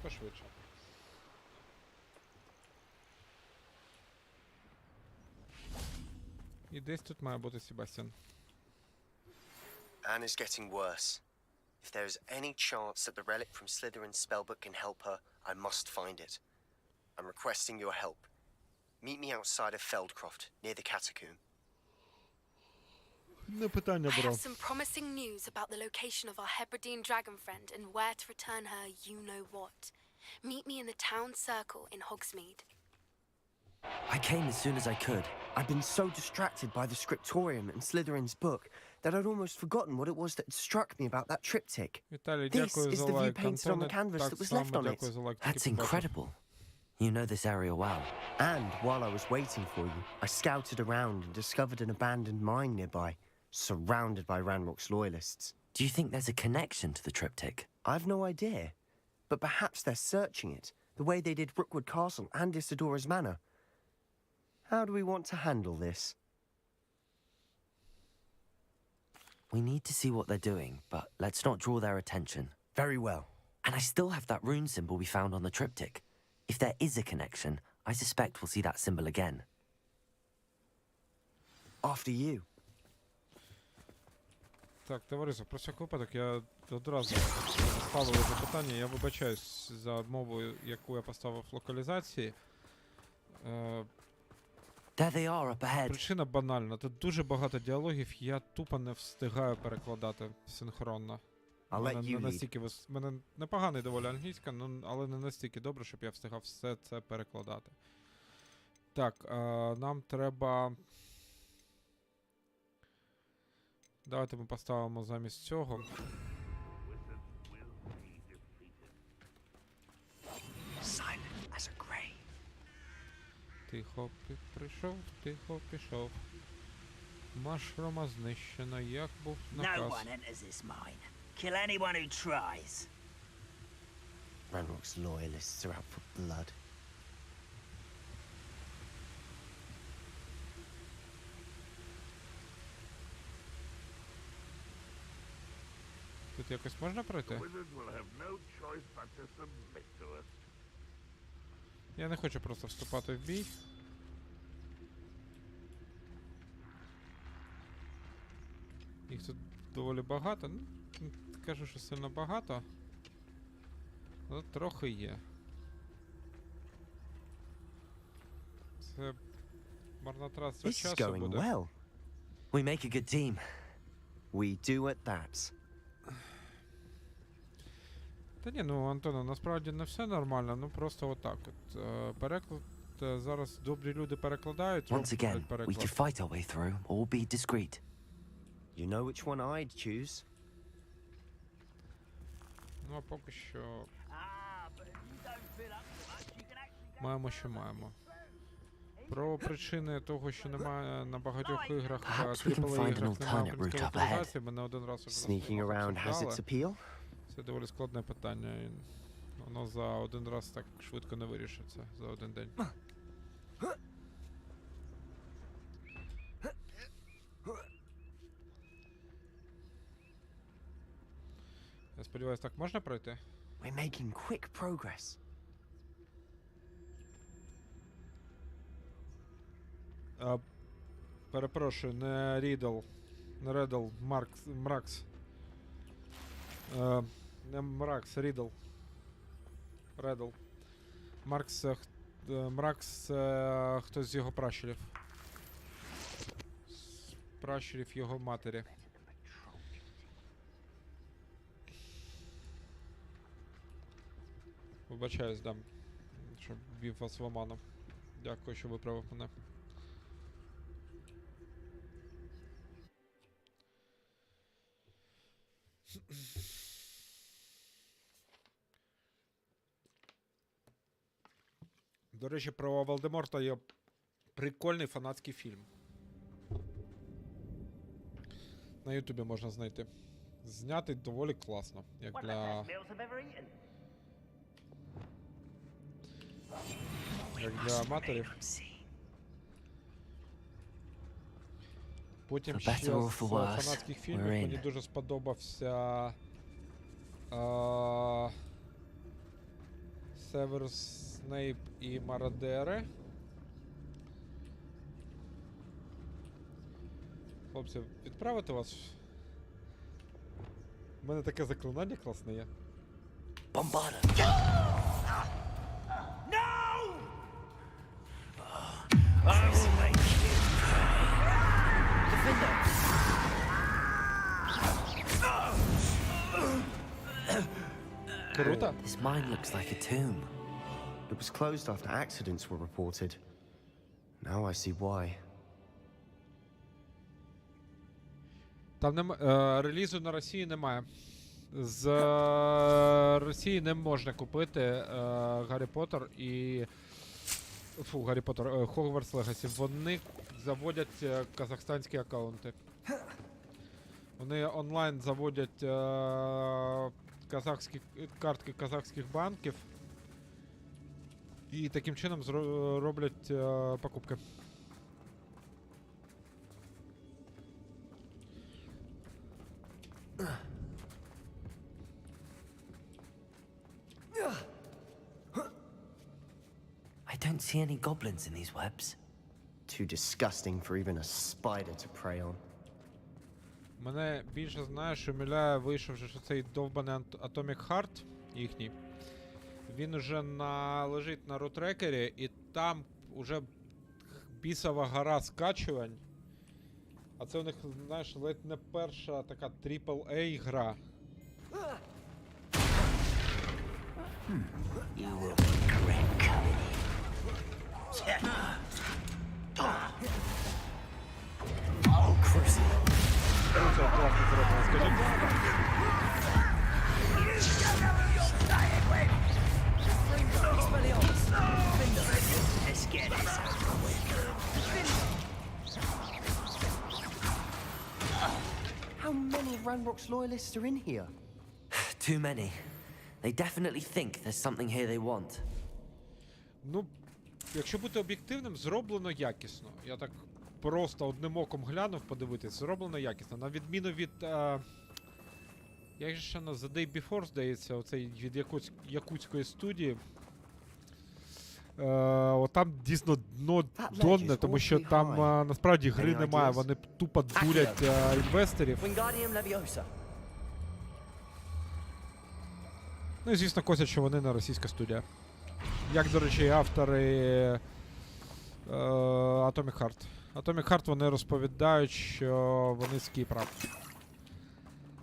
Пошвидше. І десь тут має бути Себастьян. Anne is getting worse. If there is any chance that the relic from Slytherin's spellbook can help her, I must find it. I'm requesting your help. Meet me outside of Feldcroft, near the catacomb. Не питання, I бро. have some promising news about the location of our Hebridean dragon friend and where to return her you-know-what. Meet me in the town circle in Hogsmeade. I came as soon as I could. I've been so distracted by the scriptorium and Slytherin's book that I'd almost forgotten what it was that struck me about that triptych. Віталій, This дякую is за the view лайк. painted on the Антоне, canvas так that was left само on it. дякую за лайк. That's тільки побачив. incredible. You know this area well. And while I was waiting for you, I scouted around and discovered an abandoned mine nearby, surrounded by Ranrock's loyalists. Do you think there's a connection to the triptych? I've no idea, but perhaps they're searching it, the way they did Rookwood Castle and Isidora's Manor. How do we want to handle this? We need to see what they're doing, but let's not draw their attention. Very well. And I still have that rune symbol we found on the triptych. If there is a connection, I suspect we'll see that symbol again. After you. Так, товариство, про всяк випадок я одразу ставив запитання. Я вибачаюсь за мову, яку я поставив в локалізації. There they are up ahead. Причина банальна. Тут дуже багато діалогів, я тупо не встигаю перекладати синхронно. У мене непоганий доволі англійська, але не настільки добре, щоб я встигав все це перекладати. Так, нам треба... Давайте ми поставимо замість цього. Тихо прийшов, тихо пішов. Машрума знищено, як був наказ. No one enters this mine. Kill anyone who tries. Ranrock's loyalists are out for blood. Тут якось можна пройти? Я не хочу просто вступати в бій. Їх тут доволі багато. Ну, не кажу, що сильно багато. Але трохи є. Це марнотратство часу буде. Well. We make a good team. We do at that. Та ні, ну, Антоне, насправді не все нормально, ну просто отак от. Переклад, зараз добрі люди перекладають. Once again, we could fight our way through or be discreet. You know which one I'd choose. Ну, а поки що... Маємо, що маємо. Про причини того, що немає на багатьох іграх, AAA-іграх немає української локалізації, мене один раз вже Sneaking around has its appeal. Це доволі складне питання, і воно за один раз так швидко не вирішиться, за один день. Я сподіваюсь, так можна пройти? We're making quick progress. Перепрошую, не Рідл. Не Редл, Мракс. Не Мракс, Рідл. Редл. Мракс хтось з його пращурів. З пращурів його матері. Вибачаюсь, дам, щоб ввів вас в оману. Дякую, що виправив мене. До речі, про Волдеморта є прикольний фанатський фільм. На Ютубі можна знайти. Знятий доволі класно, як для... як для аматорів. Потім ще з фанатських фільмів мені дуже сподобався Северус Снейп і Мародери. Хлопці, відправити вас? У мене таке заклинання класне є. Бомбара! Круто. This mine looks like a tomb. It was closed after accidents were reported. Now I see why. Там релізу на Росії немає. З Росії не можна купити Гаррі Поттер і... Гаррі Поттер, Хогвартс Легасі. Вони заводять казахстанські аккаунти. Вони онлайн заводять казахські картки казахських банків. І таким чином роблять покупки. I don't see any goblins in these webs. Too disgusting for even a spider to prey on. Мене більше, знаєш, умиляє, вийшовши, що цей довбаний Atomic Heart їхній. Він уже лежить на рутрекері, і там уже бісова гора скачувань. А це у них, знаєш, ледь не перша така AAA гра. Це класно зроблено, скажіть. How many Ranrock's loyalists are in here? Too many. They definitely think there's something here they want. Ну, якщо бути об'єктивним, зроблено якісно. Я так просто одним оком глянув подивитись, зроблено якісно. На відміну від... як же ще на The Day Before, здається, оцей від якутської студії. Там дійсно дно донне, тому що там насправді гри немає, вони тупо дурять інвесторів. Ну і звісно косять, що вони не російська студія. Як, до речі, автори Atomic Heart. Atomic Heart вони розповідають, що вони з Кіпра.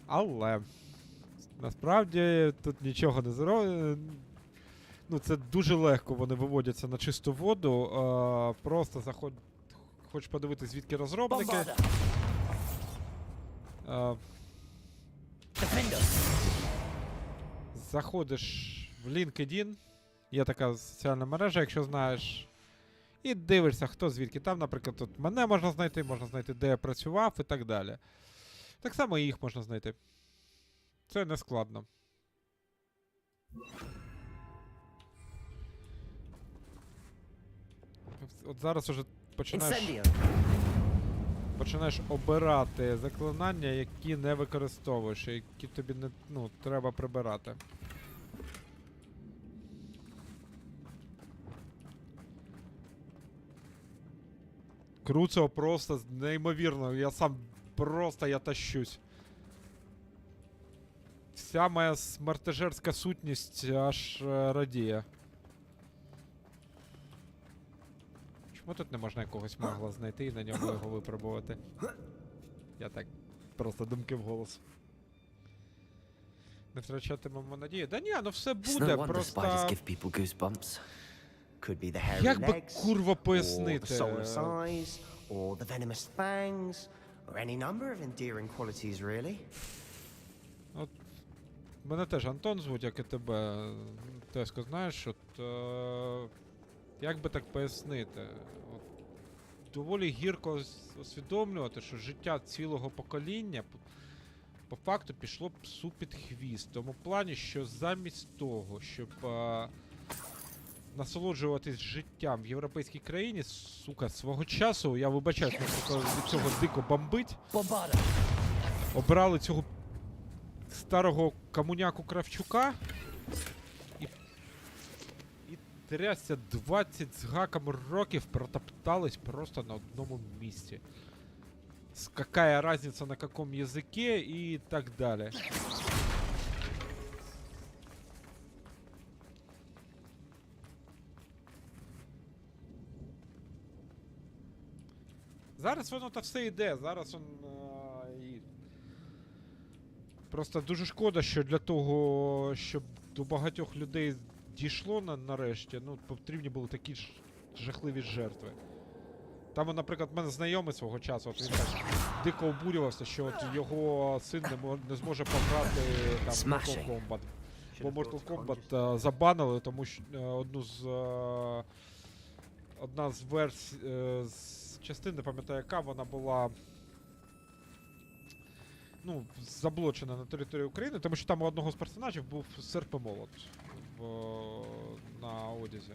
Але насправді тут нічого не зроблено. Ну, це дуже легко вони виводяться на чисту воду. Просто хочеш подивитися, звідки розробники. Заходиш в LinkedIn. Є така соціальна мережа, якщо знаєш. І дивишся, хто звідки. Там, наприклад, тут мене можна знайти, де я працював і так далі. Так само і їх можна знайти. Це не складно. От зараз уже починаєш... починаєш обирати заклинання, які не використовуєш, і які тобі не, ну, треба прибирати. Круцо просто неймовірно, я сам просто я тащусь. Вся моя смертежерська сутність аж радіє. Чому тут не можна якогось магла знайти і на ньому його випробувати? Я так, просто думки вголос. Не втрачатимемо надії. Да ні, ну все буде, просто... Як би курва пояснити? От, мене теж Антон звуть, як і тебе. Теско, знаєш, от... як би так пояснити? От, доволі гірко усвідомлювати, що життя цілого покоління по факту пішло псу під хвіст. В тому плані, що замість того, щоб насолоджуватись життям в європейській країні, сука, свого часу, я вибачаюсь, від цього дико бомбить, обрали цього старого комуняку Кравчука і трясся 20 з гаком років протоптались просто на одному місці. Какая разница на каком языке и так далее. Зараз воно та все йде, зараз он і... Просто дуже шкода, що для того, щоб до багатьох людей дійшло нарешті, ну, потрібні були такі ж жахливі жертви. Там, наприклад, в мене знайомий свого часу, от він так дико обурювався, що от його син не зможе пограти там в Mortal Kombat. Бо Mortal Kombat забанили, тому що одна з версій, з частин, не пам'ятаю яка, вона була, ну, заблочена на території України, тому що там у одного з персонажів був серп і молот на одязі.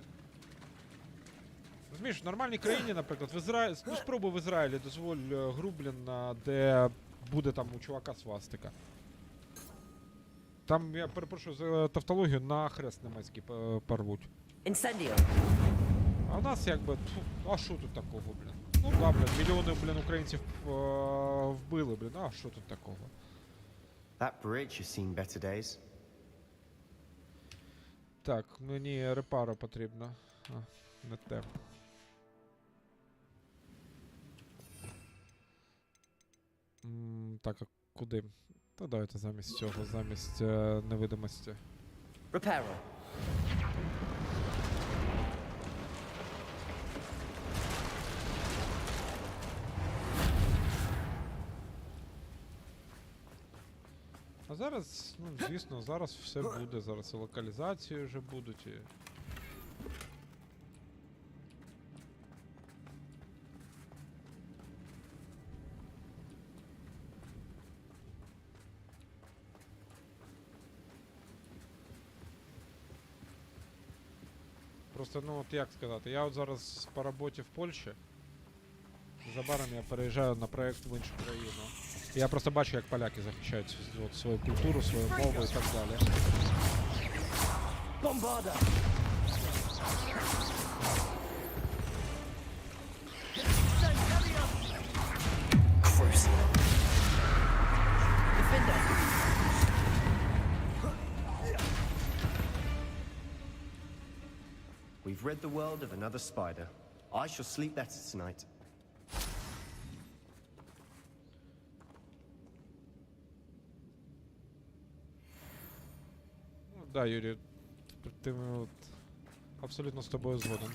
Розумієш, в нормальній країні, наприклад, в Ізраїлі, ну спробуй в Ізраїлі, дозволь гру, блін, де буде там у чувака свастика. Там, я перепрошую за тавтологію, на хрест німецький порвуть. А в нас якби, а що тут такого, блін? Ну да, блін, мільйони, блін, українців вбили, блін, а що тут такого? Так, мені репара потрібно. А, не те. Так, а куди? Та давайте замість цього, замість невидимості. Reparo. А зараз, ну, звісно, зараз все буде, зараз і локалізації вже будуть, і... Просто, ну от як сказати, я от зараз по роботі в Польщі, незабаром я переїжджаю на проєкт в іншу країну. І я просто бачу, як поляки захищають от, свою культуру, свою мову і так далі. Бомбарда! We've rid the world of another spider. I shall sleep better tonight. Ну, да, Юрій, ти от, абсолютно з тобою згоден.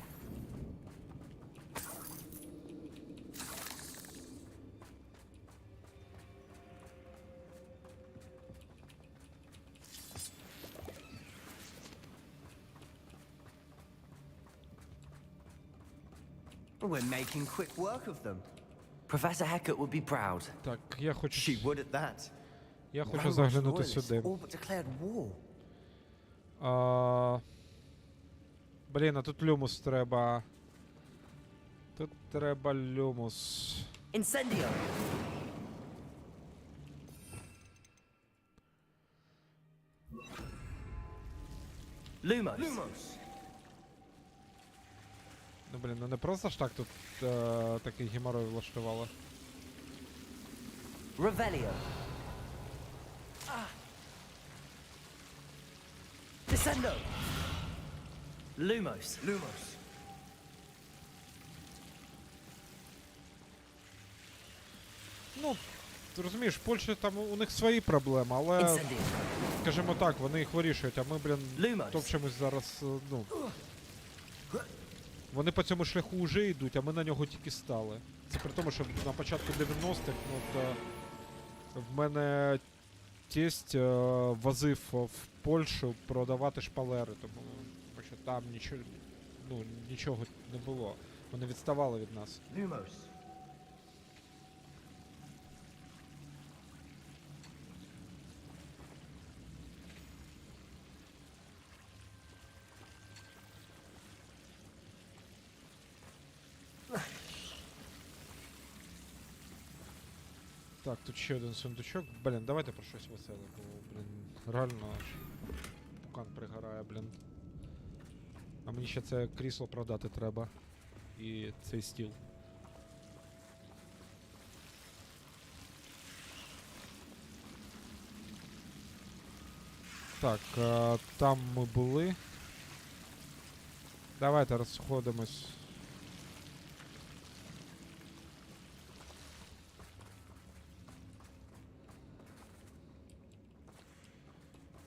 We're making quick work of them. Professor Hecat would be proud. Так, я хочу... She would at that. Я хочу заглянути сюди. Блін, а тут люмус треба. Тут треба люмус. Incendio. Lumos. Ну, блін, ну не просто ж так тут такий геморрой влаштували. Revelio. Descendo. Lumos. Ну, ти розумієш, в Польщі там у них свої проблеми, але, Incendio. скажімо так, вони їх вирішують, а ми, блін, Lumos. топчемось зараз, ну... Вони по цьому шляху вже йдуть, а ми на нього тільки стали. Це при тому, що на початку 90-х, ну, то в мене тесть возив в Польщу продавати шпалери, тому що там нічого, ну, нічого не було. Вони відставали від нас. Lumos. Так, тут ще один сундучок. Блін, давайте про щось веселе, бо, блін, реально аж пукан пригорає, блін. А мені ще це крісло продати треба. І цей стіл. Так, там ми були. Давайте розходимось.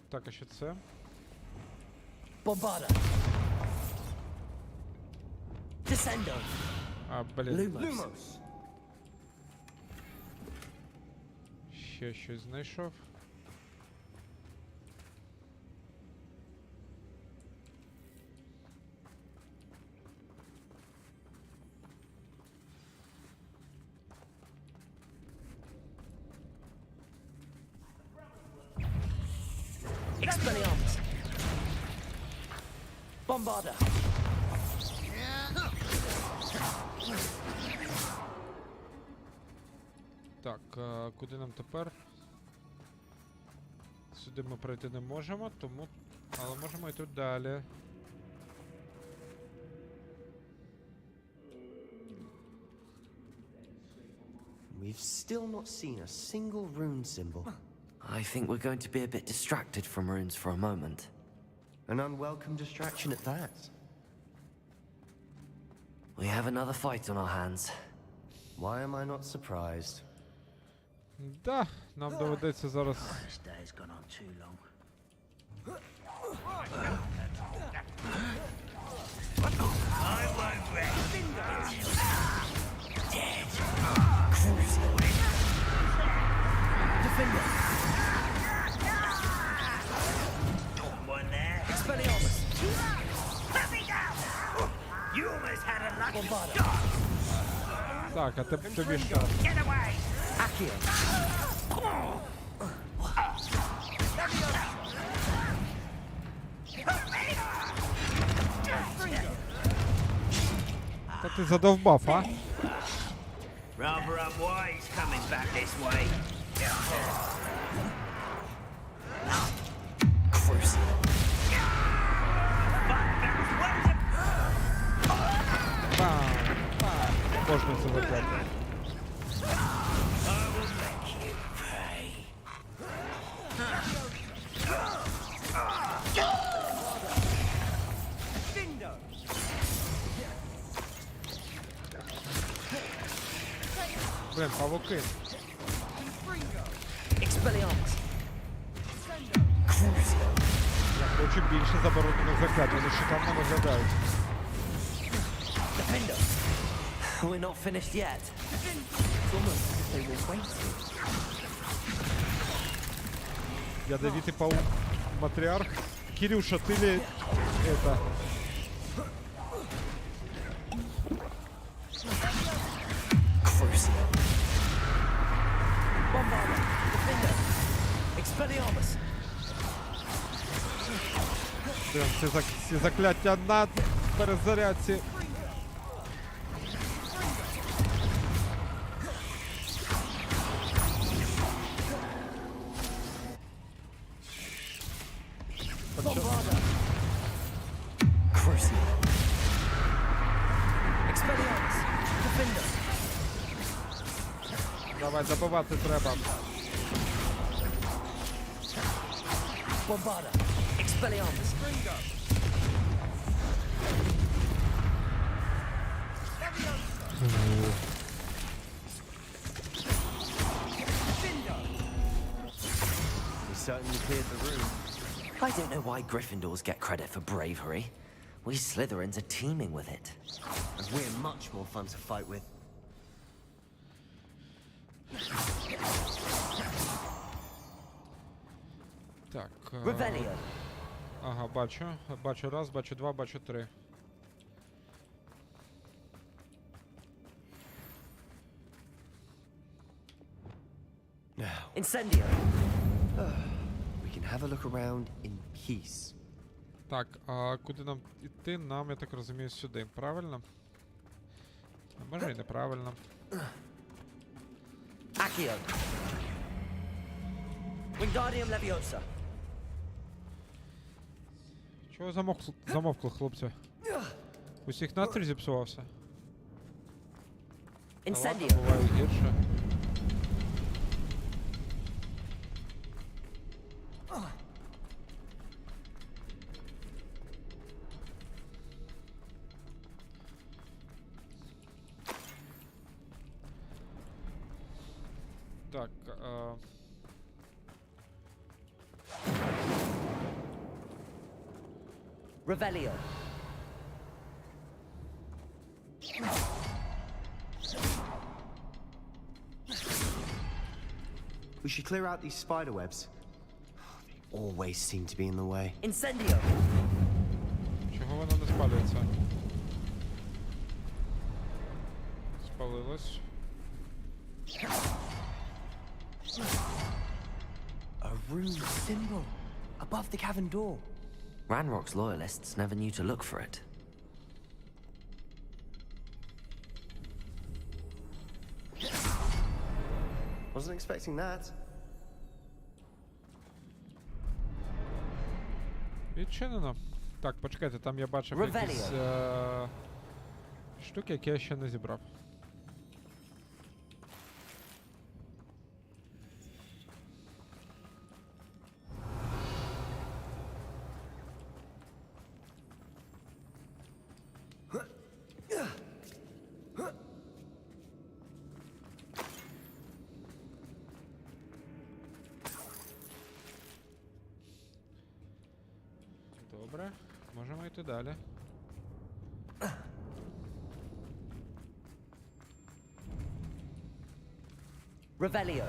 Так, а що це? Bombada. Descendo. А, блін. Lumos. Ще щось знайшов. Expelliarmus. Bombada. Так, куди нам тепер? Сюди ми пройти не можемо, тому... Але можемо йти далі. We've still not seen a single rune symbol. I think we're going to be a bit distracted from runes for a moment. An unwelcome distraction at that. We have another fight on our hands. Why am I not surprised? Да, нам доведеться зараз... This day's gone on too long. I won't rest until dead. Defender. One there. Expelliarmus. Let me down! You almost had a lucky Bombada. shot. Так, а тобі що? Get away! Accio. Та ти задовбав, а? Rather unwise coming back this way. Crucial. Можна це виклати. I will make you pay. Блін, павуки. Expelliarmus. Я хочу більше заборонених заклять, вони шикарно виглядають. Defender. We're not finished yet. It's almost as if they were waiting. Ядовитый паук, матриарх. Кирюша, ты ли это... Crucial. Bombada. Defender. Expelliarmus. Блин, ці закляття на перезарядці. Давай, добивати треба. Bombarda. Expelliarmus. We certainly cleared the room. I don't know why Gryffindors get credit for bravery. We Slytherins are teeming with it. And we're much more fun to fight with. Так. Revelio. Ага, бачу. Бачу раз, бачу два, бачу три. Now, Incendio. we can have a look around in peace. Так, а куди нам іти? Нам, я так розумію, сюди, правильно? А може і неправильно. Accio. Wingardium Leviosa. Чого замовкли, хлопці? Усіх настрій зіпсувався? Та ладно, Incendio. буває гірше. Так, Revelio. We should clear out these spider webs. They always seem to be in the way. Incendio. чого воно не спалюється? Спалилось. A rune symbol above the cavern door. Ranrock's loyalists never knew to look for it. Wasn't expecting that. Відчинено. Так, почекайте, там я бачив якісь штуки, які я ще не зібрав. Добре, можемо йти далі. Revelio.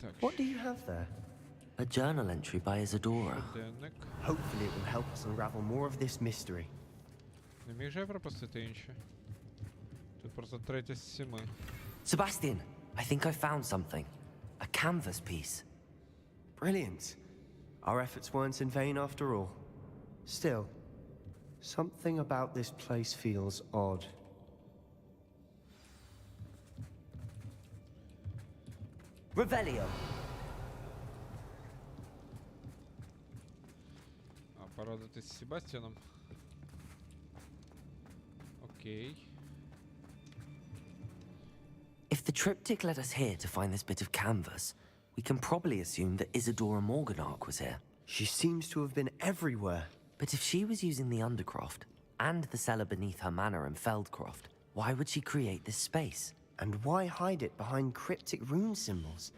Так, What do you have there? A journal entry by Isadora. щоденник. Hopefully it will help us unravel more of this mystery. Не міг же я пропустити інші? Тут просто 3 з 7. Sebastian, I think I found something. A canvas piece. Brilliant. Our efforts weren't in vain after all. Still, something about this place feels odd. Revelio. А, порадитись з Себастьяном. Окей. If the triptych led us here to find this bit of canvas, we can probably assume that Isadora Morganark was here. She seems to have been everywhere. But if she was using the Undercroft and the cellar beneath her manor in Feldcroft, why would she create this space? And why hide it behind cryptic rune symbols?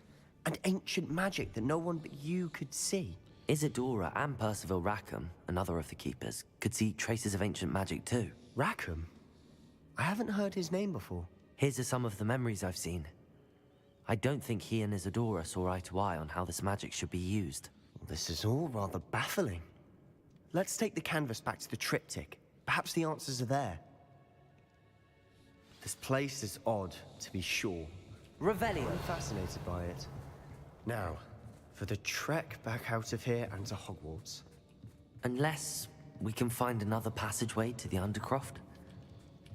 And ancient magic that no one but you could see? Isadora and Percival Rackham, another of the keepers, could see traces of ancient magic too. Rackham? I haven't heard his name before. Here's are some of the memories I've seen. I don't think he and Isadora saw eye to eye on how this magic should be used. Well, this is all rather baffling. Let's take the canvas back to the triptych. Perhaps the answers are there. This place is odd, to be sure. Revelio. I'm fascinated by it. Now, for the trek back out of here and to Hogwarts. Unless we can find another passageway to the Undercroft.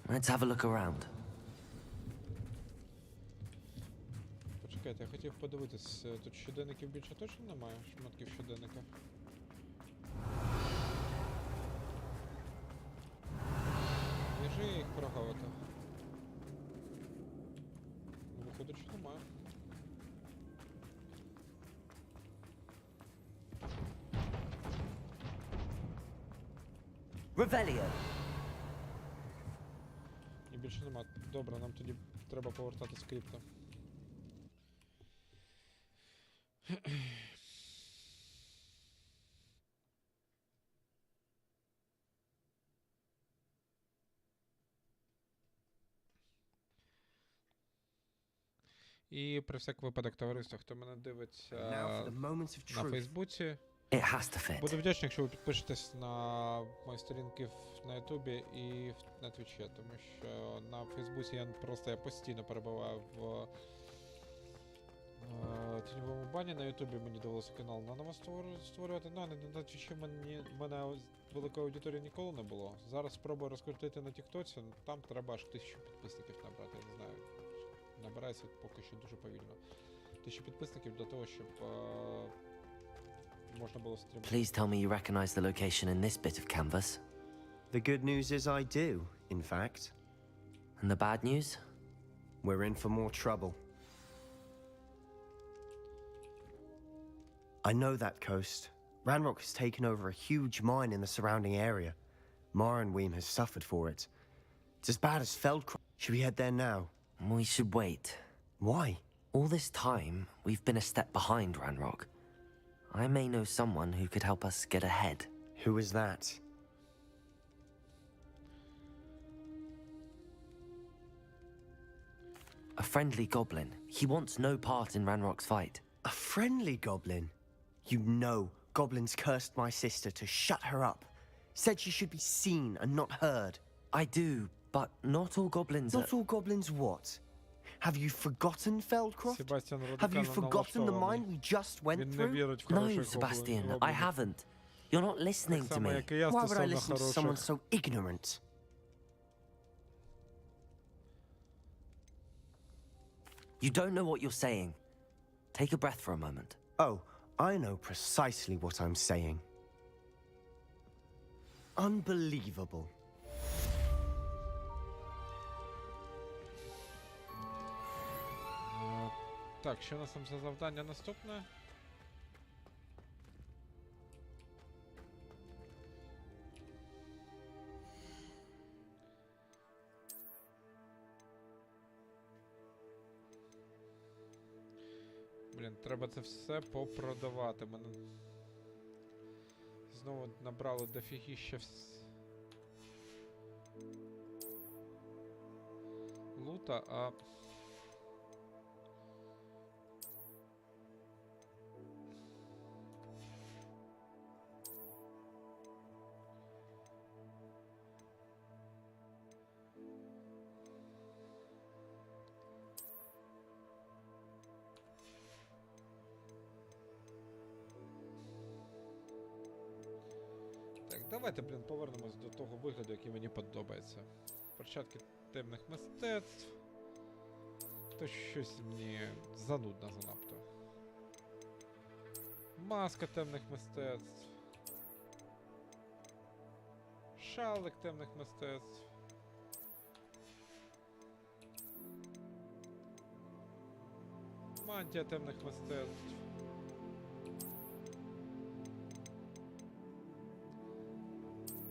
Let's have a look around. Почекайте, я хотів подивитись, тут щоденників більше точно немає? Шматків щоденника. Є же їх прогавити. Виходить, що немає. Revelio. І більше нема. Добре, нам тоді треба повертатись в крипто. І при всяк випадок, товариство, хто мене дивиться на Фейсбуці, буду вдячний, якщо ви підпишетесь на мої сторінки на Ютубі і на Твічі, тому що на Фейсбуці я постійно перебуваю в тіньовому бані, на Ютубі мені довелося канал наново створювати, на Твічі в мене великої аудиторії ніколи не було. Зараз спробую розкрутити на Тіктоці, там треба аж 1000 підписників набрати, я не знаю. Набирається поки що дуже повільно. 1000 підписників для того, щоб можна було стрімити. Please tell me you recognize the location in this bit of canvas. The good news is I do, in fact. And the bad news? We're in for more trouble. I know that coast. Ranrock has taken over a huge mine in the surrounding area. Marenweem has suffered for it. It's as bad as Feldcroft. Should we head there now? We should wait. Why? All this time, we've been a step behind Ranrock. I may know someone who could help us get ahead. Who is that? A friendly goblin. He wants no part in Ranrock's fight. A friendly goblin? You know, goblins cursed my sister to shut her up. Said she should be seen and not heard. I do, but not all goblins Not all goblins what? Have you forgotten Feldcroft? Have you forgotten the mine we just went through? No, Sebastian, I haven't. You're not listening to me. Why would I listen to someone so ignorant? You don't know what you're saying. Take a breath for a moment. Oh, I know precisely what I'm saying. Unbelievable. Так, що у нас там за завдання наступне? Блін, треба це все попродавати. Мене знову набрали дофігіща лута, а... Давайте, блін, повернемось до того вигляду, який мені подобається. Перчатки темних мистецтв. То щось мені занудно занадто. Маска темних мистецтв. Шалик темних мистецтв. Мантія темних мистецтв.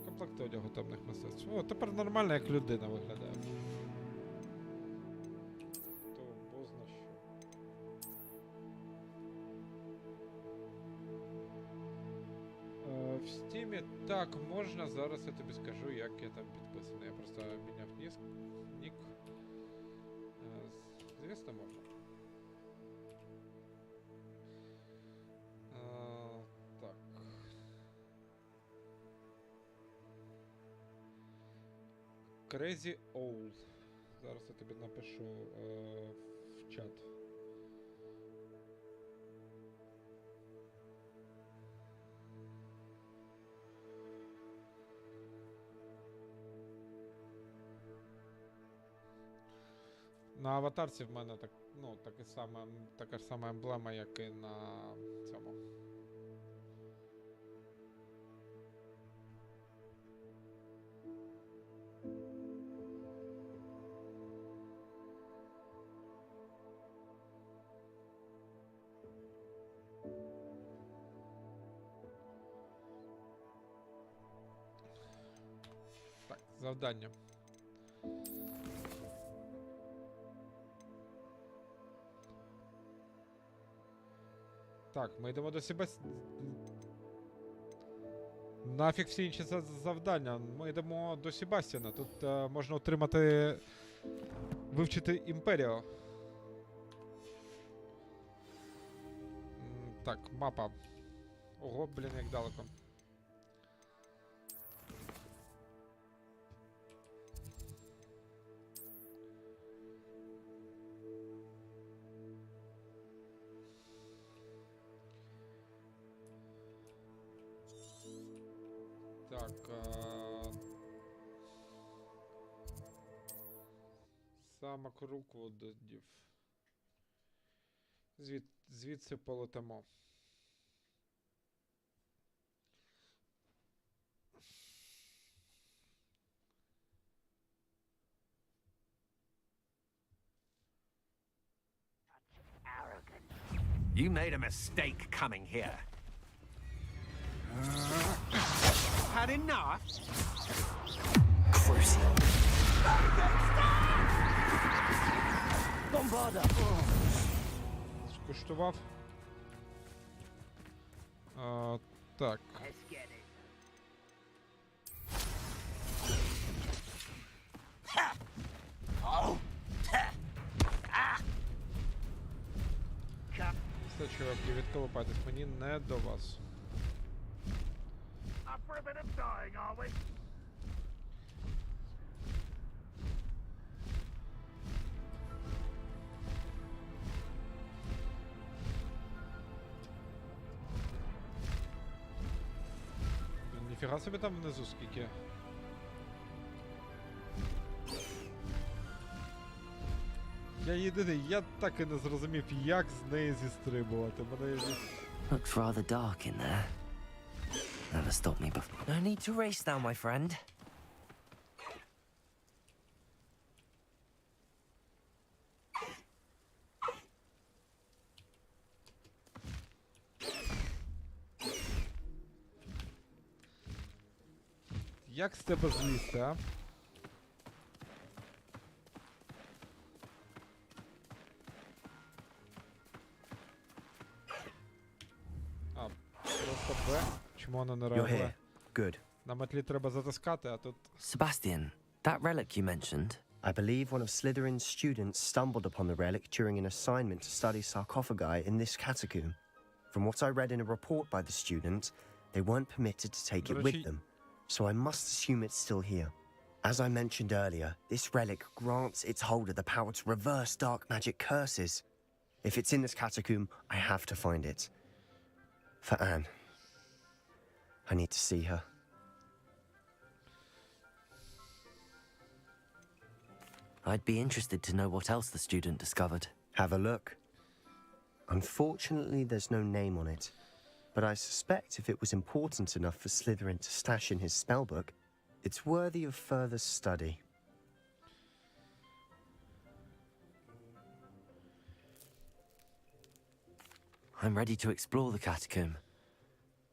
Комплект одягу темних мистецтв. О, тепер нормально, як людина виглядає. То бозна що. В стімі так можна, зараз я тобі скажу, як я там підписаний. Я просто міняв нік. Звісно, можна. Так. Crazy Owl. Зараз я тобі напишу в чат. На аватарці в мене так, ну, така ж сама емблема, як і на цьому. Так, завдання. Так, ми йдемо до Нафіг всі інші завдання. Ми йдемо до Себастьяна. Тут можна отримати... Вивчити імперію. Так, мапа. Ого, блін, як далеко. Так, замок Руквудів. Звідси полетимо. You made a mistake coming here. Had enough? Crucial. Bombarda. Скуштував. Так. Все, чуваки, відколупайтесь, мені не до вас. Ніфіга собі там внизу скільки. Я так і не зрозумів, як з неї зістрибувати. Looks rather dark in there. Never stopped me before. No need to race now, my friend. Як з тебе злізти, а? Просто Б. Чому воно не реагує? Good. На метлі треба затискати, а тут... Sebastian, that relic you mentioned. I believe one of Slytherin's students stumbled upon the relic during an assignment to study sarcophagi in this catacomb. From what I read in a report by the student, they weren't permitted to take it with them, so I must assume it's still here. As I mentioned earlier, this relic grants its holder the power to reverse dark magic curses. If it's in this catacomb, I have to find it. For Anne. I need to see her. I'd be interested to know what else the student discovered. Have a look. Unfortunately, there's no name on it, but I suspect if it was important enough for Slytherin to stash in his spellbook, it's worthy of further study. I'm ready to explore the catacomb.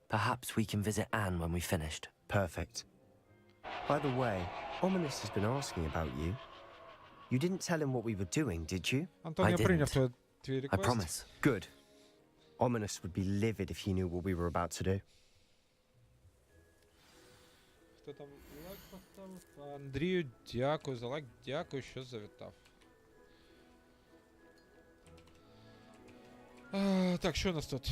Perhaps we can visit Anne when we've finished. Perfect. By the way, Ominous has been asking about you. You didn't tell him what we were doing, did you? I didn't. I promise. Good. Ominous would be livid if he knew what we were about to do. Хто там лайк поставив? Андрію, дякую за лайк, дякую, що завітав. Так, що у нас тут?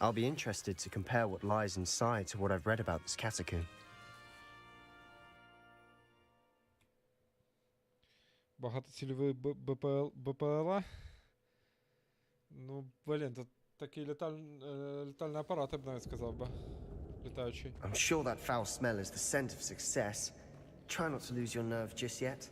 I'll be interested to compare what lies inside to what I've read about this catacomb. Багатоцільовий БПЛА. Ну, блін, тут такий літальний апарат, я б навіть сказав би. Літаючий. I'm sure that foul smell is the scent of success. Try not to lose your nerve just yet.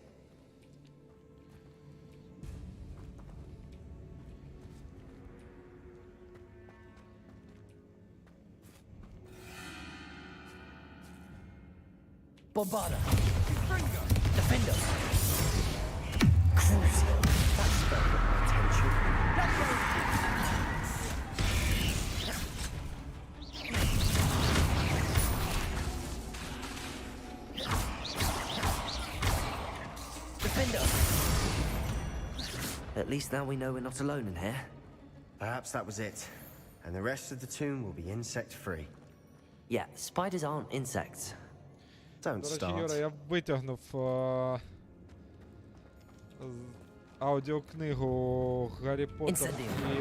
Bombarda. Defender. Cruiser. That spell got my attention. Defender. At least now we know we're not alone in here. Perhaps that was it. And the rest of the tomb will be insect-free. Yeah, spiders aren't insects. Don't До речі, start. Юра, я витягнув аудіокнигу Гаррі Поттер і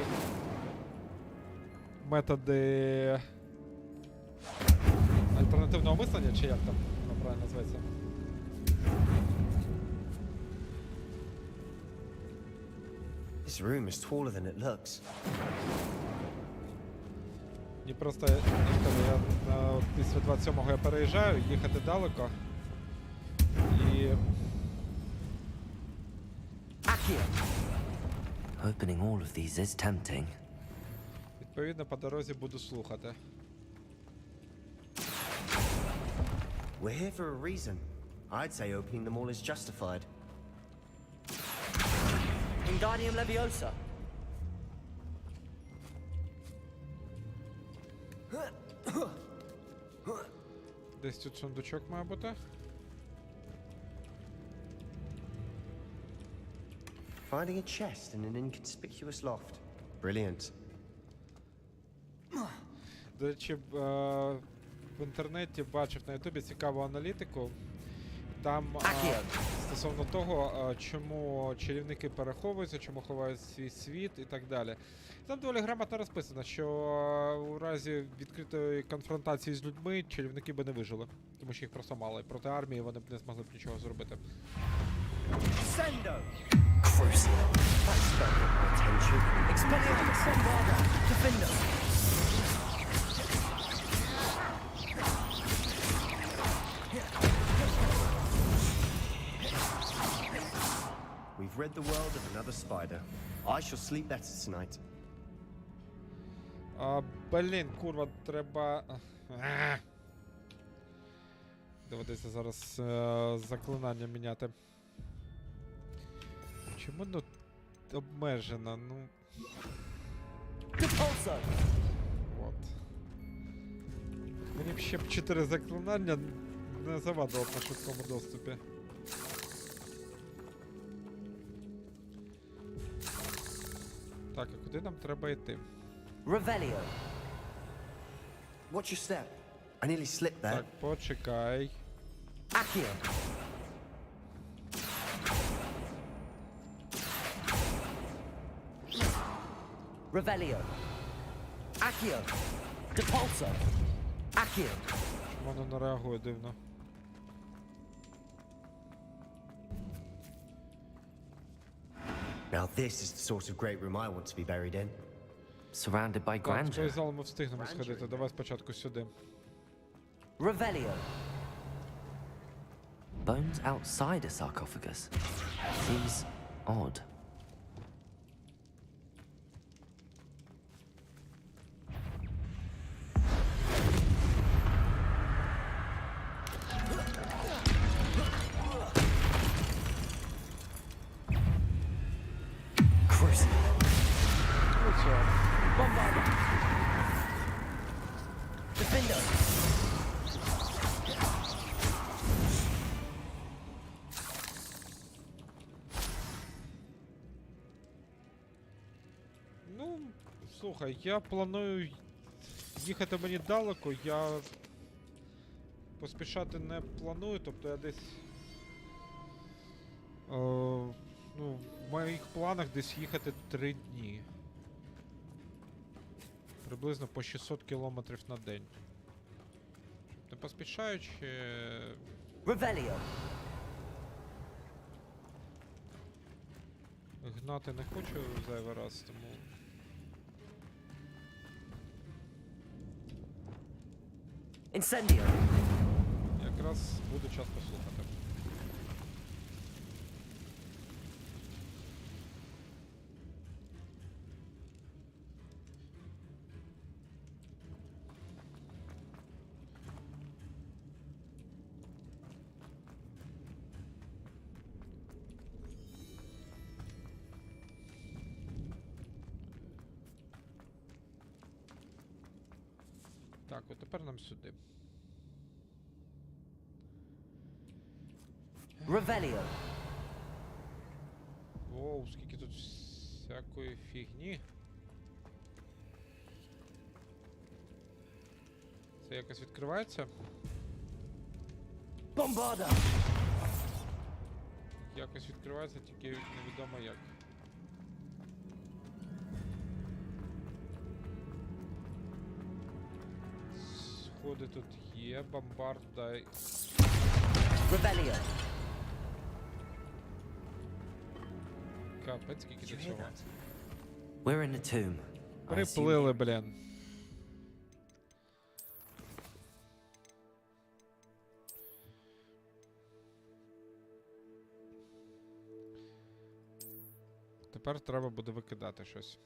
методи альтернативного мислення, чи як там воно правильно називається? This room is taller than it looks. Мені просто інколи я після 27-го я переїжджаю, їхати далеко. І Opening all of these is tempting. відповідно по дорозі буду слухати. We're here for a reason. I'd say opening them all is justified. Wingardium Leviosa. Десь тут сундучок має бути. Finding a chest in an inconspicuous loft. Brilliant. До речі, в інтернеті бачив на ютубі цікаву аналітику. Там стосовно того, чому чарівники переховуються, чому ховають свій світ і так далі. Там доволі грамотно розписано, що у разі відкритої конфронтації з людьми чарівники би не вижили, тому що їх просто мало, і проти армії вони б не змогли б нічого зробити. Crucible. That spell got my attention. Expelliarmus Bombarda. Defender. We've rid the world of another spider. I shall sleep better tonight. Блін, курва, треба... Доведеться зараз заклинання міняти. Чому воно обмежено? Ну... От. Мені б ще 4 заклинання не завадило б на швидкому доступі. Так, а куди нам треба йти? Revelio. Watch your step. I nearly slipped there. Так, почекай. Accio. Revelio. Accio. Depulso. Accio. Чому воно не реагує дивно? Now this is the sort of great room I want to be buried in. Surrounded by Так, в той grandeur. зал ми встигнемо сходити. Давай спочатку сюди. Revelio. Bones outside a sarcophagus. Seems odd. Bombarda. Defender. Ну, слухай, я планую їхати мені далеко, я поспішати не планую, тобто я десь ну, в моїх планах десь їхати 3 дні. Приблизно по 600 кілометрів на день. Не поспішаючи... Revelio. Гнати не хочу зайвий раз, тому... Incendio. Якраз буде час послухати. Так, от тепер нам сюди. Revelio. Воу, скільки тут всякої фігні. Це якось відкривається? Bombarda. Якось відкривається, тільки невідомо як. Сходи тут є, бомбард, дай. Revelio. Капець, скільки до цього. We're in the tomb. Приплили, блін. Тепер треба буде викидати щось.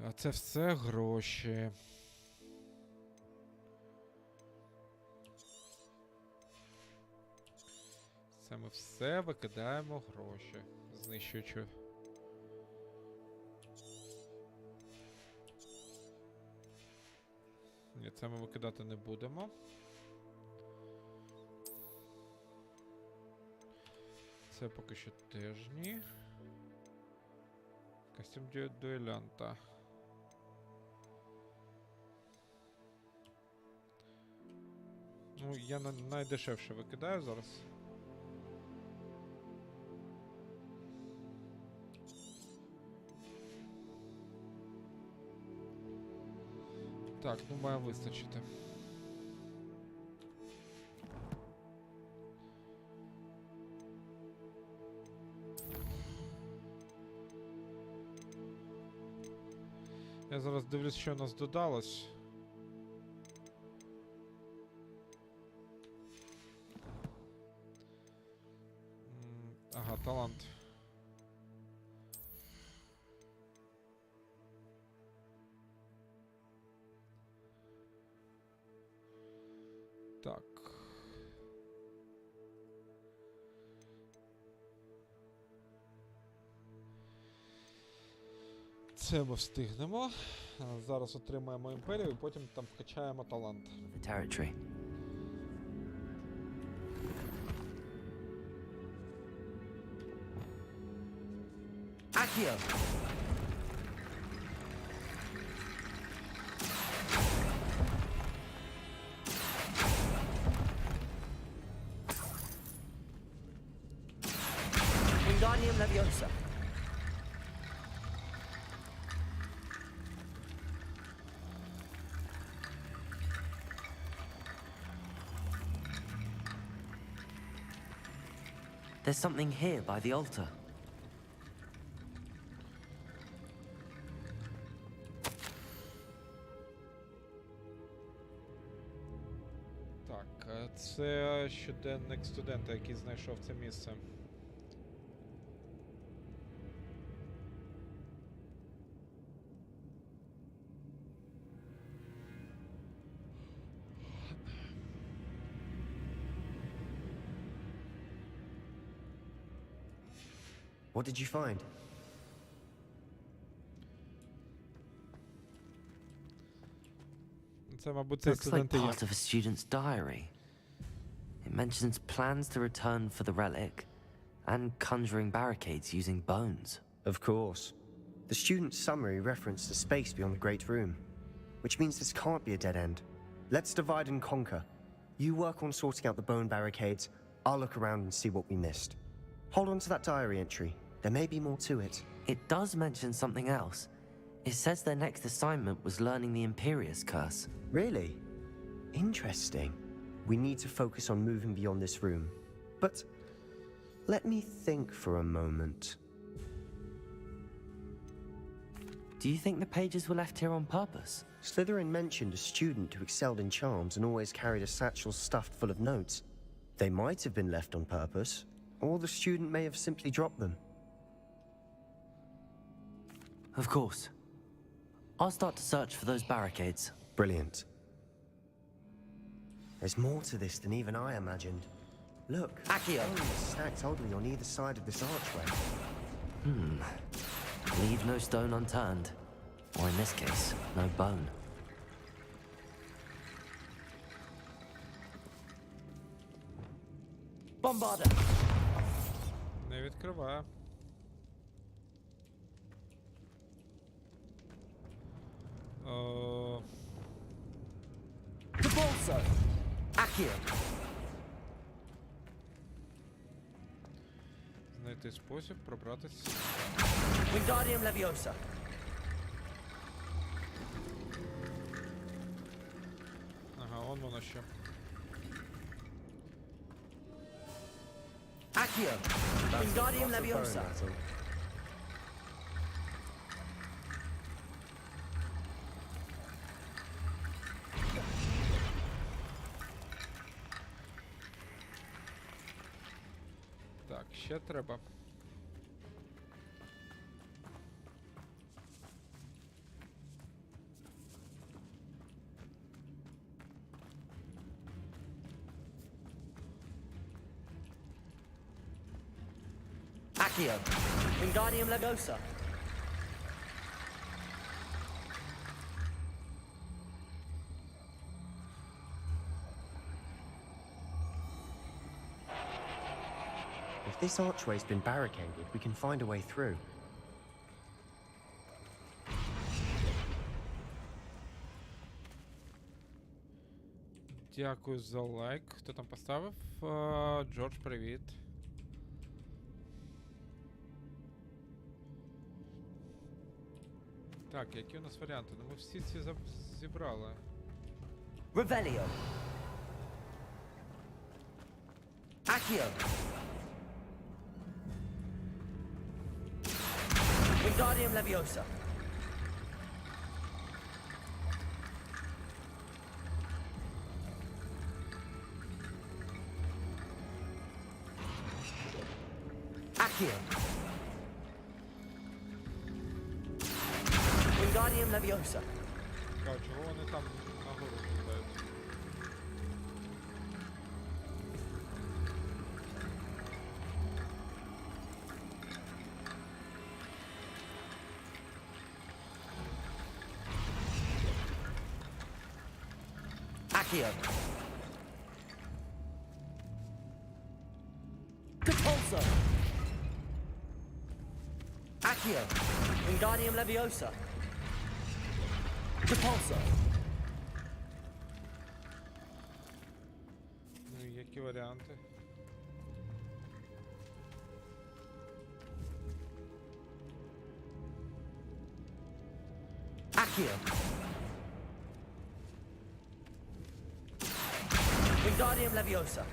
А це все гроші. Це ми все викидаємо гроші, знищуючи. Ні, це ми викидати не будемо. Це поки що теж ні. Костюм дуелянта. Ну, я найдешевше викидаю зараз. Так, ну має вистачити. Я зараз дивлюсь, що у нас додалось. Ага, талант. Так. Це ми встигнемо. Зараз отримаємо імперію і потім там вкачаємо талант. The territory. Accio. Wingardium Leviosa. There's something here by the altar. Так, це щоденник студента, який знайшов це місце. What did you find? Це, мабуть, цей Looks like студент і є. part of a student's diary. It mentions plans to return for the relic and conjuring barricades using bones. Of course. The student's summary referenced a space beyond the Great Room, which means this can't be a dead end. Let's divide and conquer. You work on sorting out the bone barricades, I'll look around and see what we missed. Hold on to that diary entry. There may be more to it. It does mention something else. It says their next assignment was learning the Imperious Curse. Really? Interesting. We need to focus on moving beyond this room. But let me think for a moment. Do you think the pages were left here on purpose? Slytherin mentioned a student who excelled in charms and always carried a satchel stuffed full of notes. They might have been left on purpose, or the student may have simply dropped them. Of course. I'll start to search for those barricades. Brilliant. There's more to this than even I imagined. Look, Accio! Stacked oddly on either side of this archway. Leave no stone unturned. Or in this case, no bone. Bombarder! Не відкриває. Repulsor! Accio! Знайти спосіб пробратися. Wingardium Leviosa! Ага, он воно ще. Accio! Wingardium Leviosa! Так, ще треба. Accio! Wingardium Leviosa! If this archway's been barricaded, we can find a way through. Дякую за лайк. Хто там поставив? Джордж, привіт. Так, які у нас варіанти? Ну ми всі ці зібрали. Revelio! Accio! Wingardium Leviosa! Accio! Wingardium Leviosa! Цікаво, чого вони там нагору літають? Accio! Repulsor! Accio! Wingardium Leviosa! Repulsor! Ну і які варіанти? Accio! Wingardium Leviosa!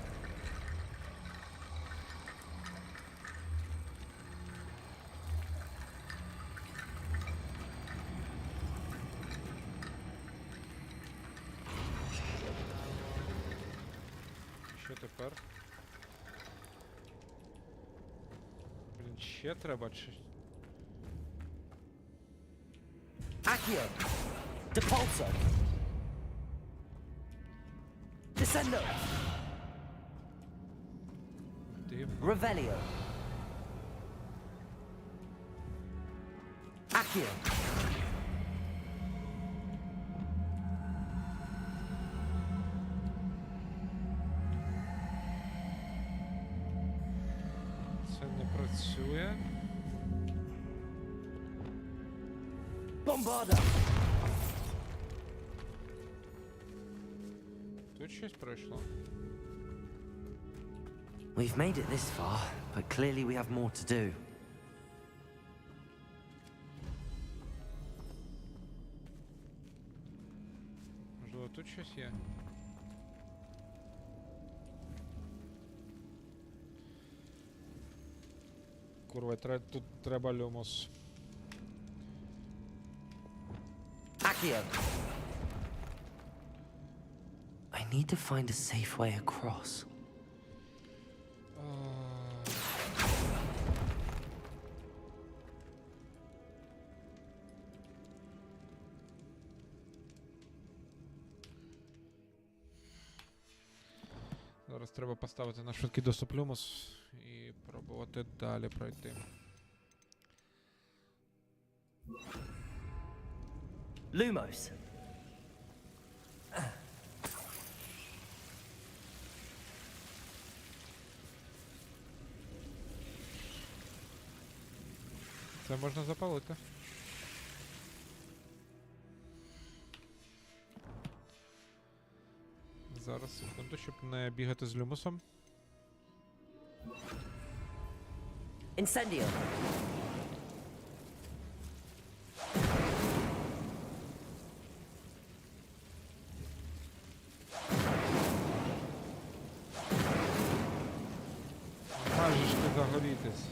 Що тепер? Блін, ще треба чи... Accio! Repulsor! Descendo! Дивно. Revelio! Accio! Це не працює. Bombarder! Тут щось пройшло. We've made it this far, but clearly we have more to do. тут щось є. Курва, тут треба люмус. Accio! I need to find a safe way across. Зараз треба поставити на швидкий доступ люмус і пробувати далі пройти. Lumos. Це можна запалити. Зараз, секунду, щоб не бігати з люмусом. Incendio. Можеш ти загорітись.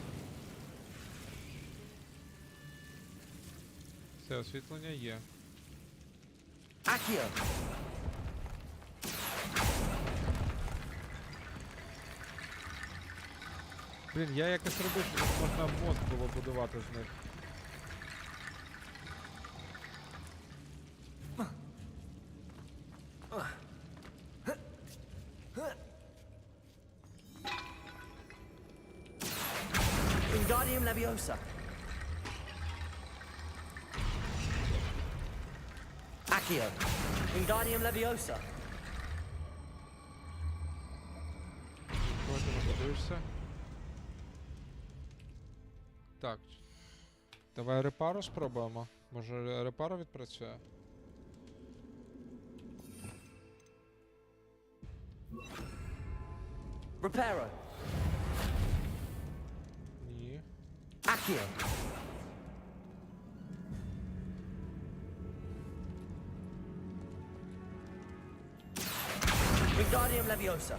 Все, освітлення є. Accio. Блін, я якось робив, що тут можна мост було будувати з них. Wingardium Leviosa. Accio. Wingardium Leviosa. Давайте не подивишся. Так. Давай репару спробуємо. Може репара відпрацює? Reparo. Ні. Accio. Wingardium Leviosa.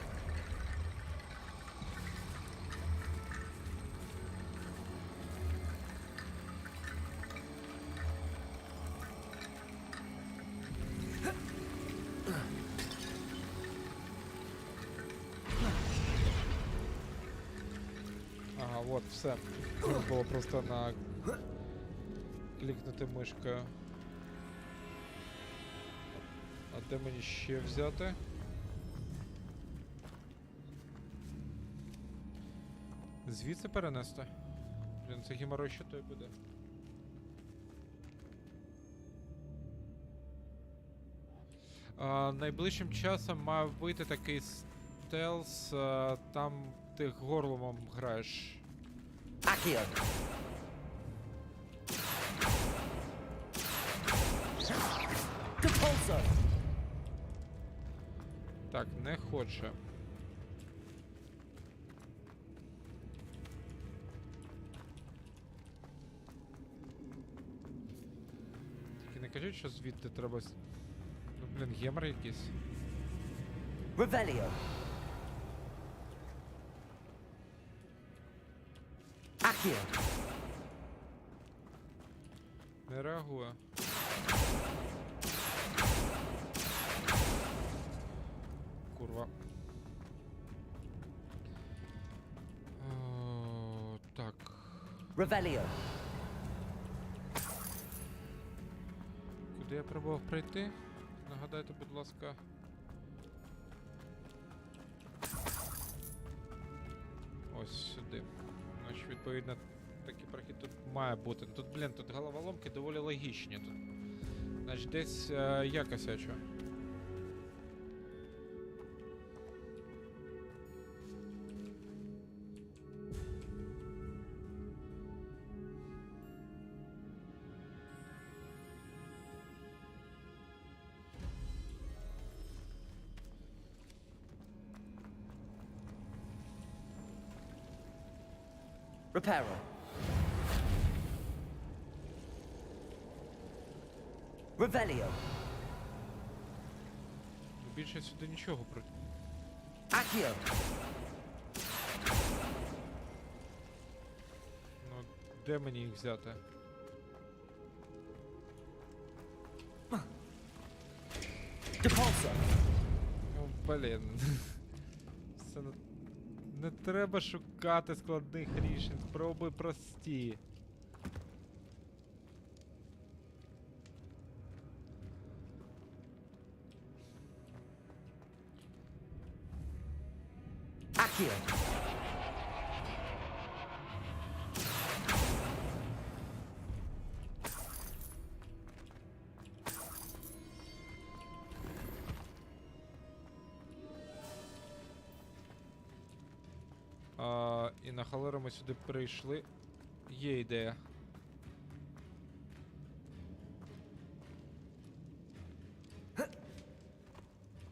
Ага, от, все. Треба було просто на клікнути мишкою. А де мені ще взяти? Звідси перенести? Блін, це геморрой ще той буде. Найближчим часом має вийти такий стелс, там ти горломом граєш. Accio. Compulso. Так, не хоче. Тільки не кажіть, що звідти треба... Ну, блін, гемор якийсь. Revelio. Accio. Не реагує. Курва. Так. Revelio. Куди я пробував пройти? Нагадайте, будь ласка. Ось сюди. Значить, відповідно, такий прохід тут має бути. Тут, блін, тут головоломки доволі логічні. Тут, значить, десь я косячу. Reparo. Revelio. більше сюди нічого про... Accio! Ну, де мені їх взяти? Depulso! Ну, блін. Це не треба шукати складних рішень. Спробуй прості. Accio! І на халеру ми сюди прийшли. Є ідея.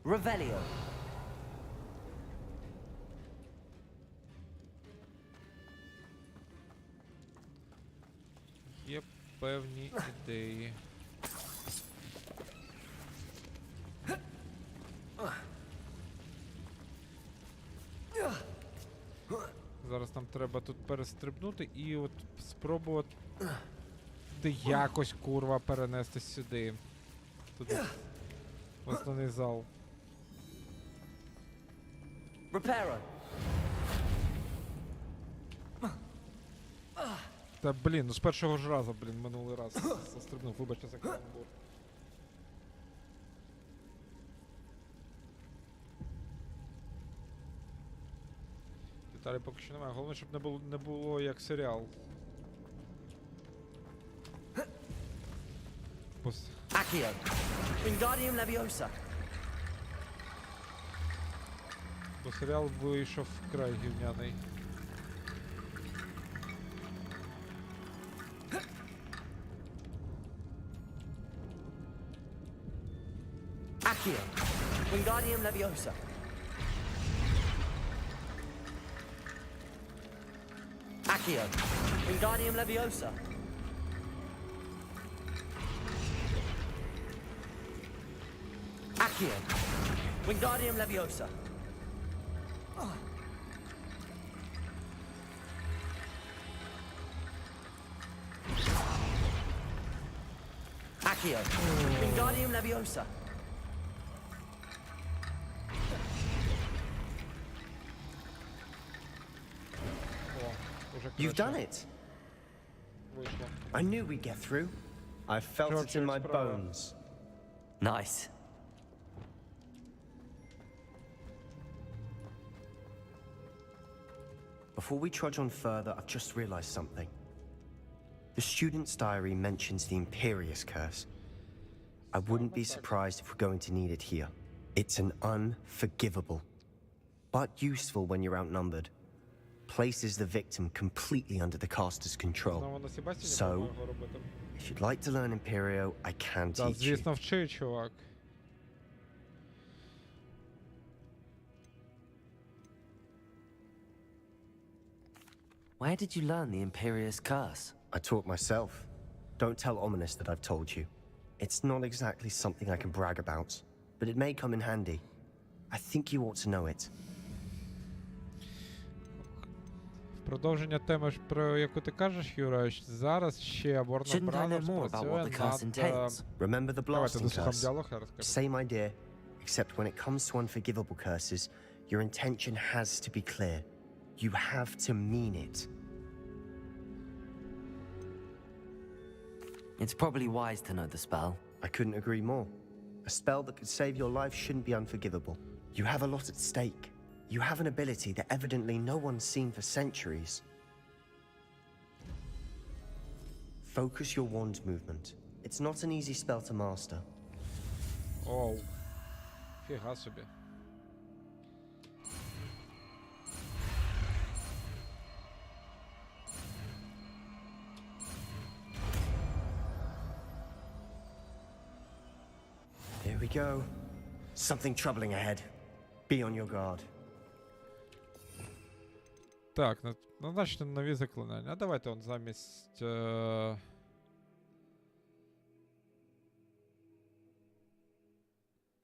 Revelio! Є певні ідеї. Зараз нам треба тут перестрибнути і от спробувати якось, курва, перенести сюди. Туди. В основний зал. Reparo! Та блін, ну з першого ж разу, блін, минулий раз застрибнув, вибачте за каламбур. Деталі поки що немає. Головне, щоб не було як серіал. Accio! Wingardium Leviosa! Бо серіал вийшов вкрай гівняний. Accio! Wingardium Leviosa! Accio! Wingardium Leviosa! Accio! Wingardium Leviosa! Accio! Wingardium Leviosa! You've done it! I knew we'd get through. I felt it in my bones. Nice. Before we trudge on further, I've just realized something. The student's diary mentions the Imperious Curse. I wouldn't be surprised if we're going to need it here. It's an unforgivable, but useful when you're outnumbered. Places the victim completely under the caster's control. So, if you'd like to learn Imperio, I can teach you. Звісно, вчи, чувак. Where did you learn the Imperious Curse? I taught myself. Don't tell Ominous that I've told you. It's not exactly something I can brag about, but it may come in handy. I think you ought to know it. Продовження теми, про яку ти кажеш, Юра, зараз ще Warner Brothers працює над... Remember the blasting curse? Same idea, except when it comes to unforgivable curses, your intention has to be clear. You have to mean it. It's probably wise to know the spell. I couldn't agree more. A spell that could save your life shouldn't be unforgivable. You have a lot at stake. You have an ability that evidently no one's seen for centuries. Focus your wand movement. It's not an easy spell to master. Оу. Фіга собі. Here we go. Something troubling ahead. Be on your guard. Так, назначте нові заклинання. А давайте он замість...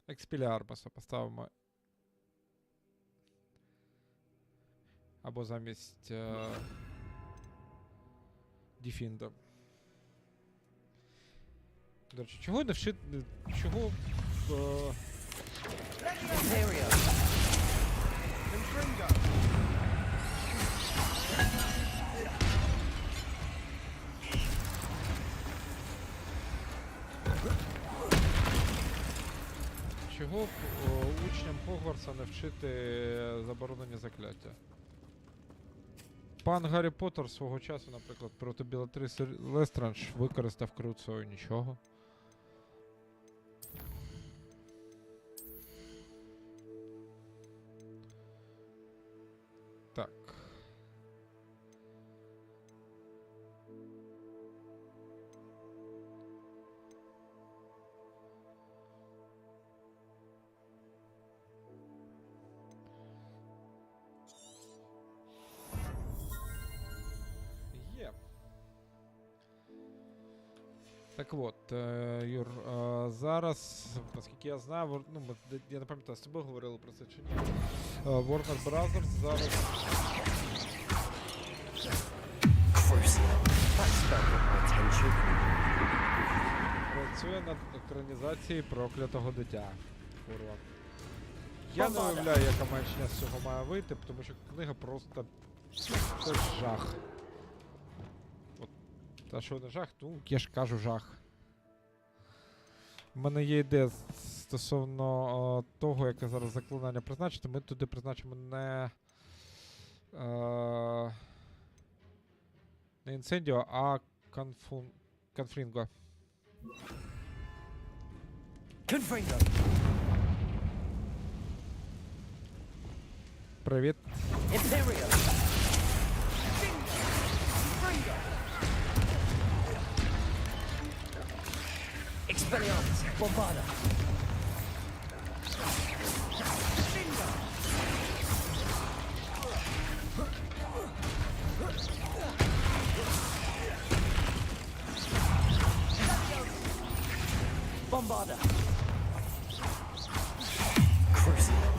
Експіліармуса поставимо. Або замість Діфінда. До речі, чого не вшити... Чого... Чого б учням Хогвартса не вчити заборонені закляття? Пан Гаррі Поттер свого часу, наприклад, проти Білатриси Лестрендж використав круцою нічого. Так. Так от, Юр, зараз, наскільки я знаю, ну, я не пам'ятаю, з тобою говорили про це чи ні. Warner Brothers зараз... Працює над екранізацією проклятого дитя. Курва. Я не уявляю, яка меншня з цього має вийти, тому що книга просто... Це жах. Та що не жах? Ну, я ж кажу жах. У мене є ідея стосовно того, яке зараз заклинання призначити. Ми туди призначимо не інцендіо, а конфрінго. Привіт. Expelliarmus, Bombarda. Bombarda. Crucible.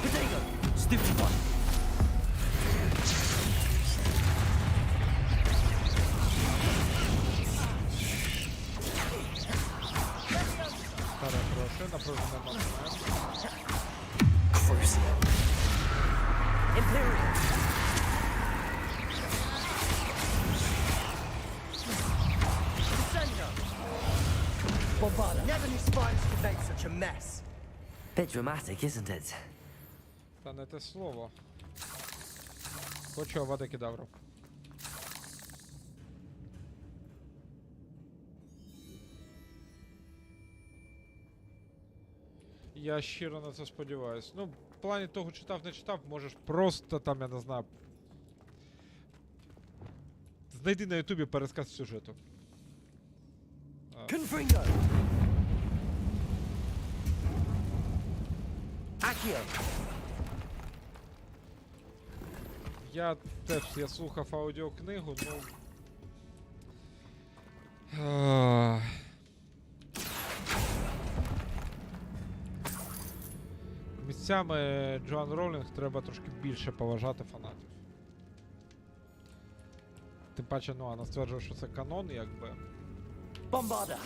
Potato. Stupid one. Напружений момент. Crucible. Imperial. Bombarda. Never knew spiders could make such a mess. Bit dramatic, isn't it? Та не те слово. Хочу Авада Кедавру. Я щиро на це сподіваюсь. Ну, в плані того, читав, не читав, можеш просто там, я не знаю. Знайди на ютубі пересказ сюжету. Confringo. Accio. Я слухав аудіокнигу, ну... Місцями Джоан Роулінг треба трошки більше поважати фанатів. Тим паче, ну, вона стверджує, що це канон, якби. Bombarda.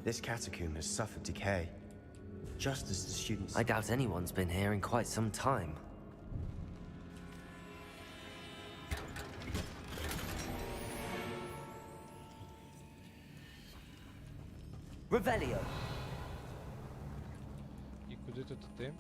This catacomb has suffered decay, just as the students... I doubt anyone's been here in quite some time. Revelio. І куди тут іти?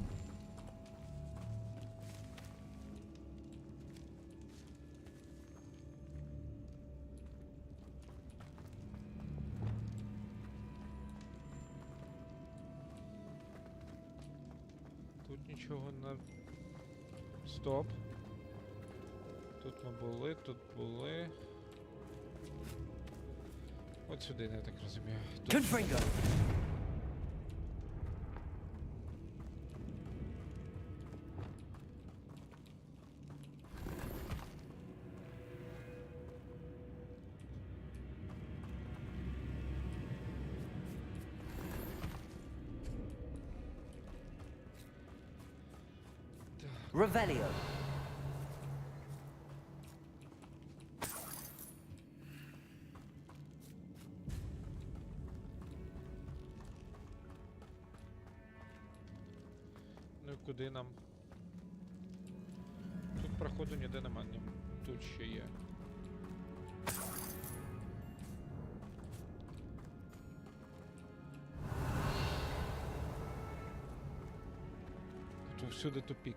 Тут нічого не... Стоп. Тут ми були, тут були... От сюди, я так розумію. Тут... Revelio. Ну і куди нам? Тут проходу ніде нема, ні. Тут ще є. Тут всюди тупік.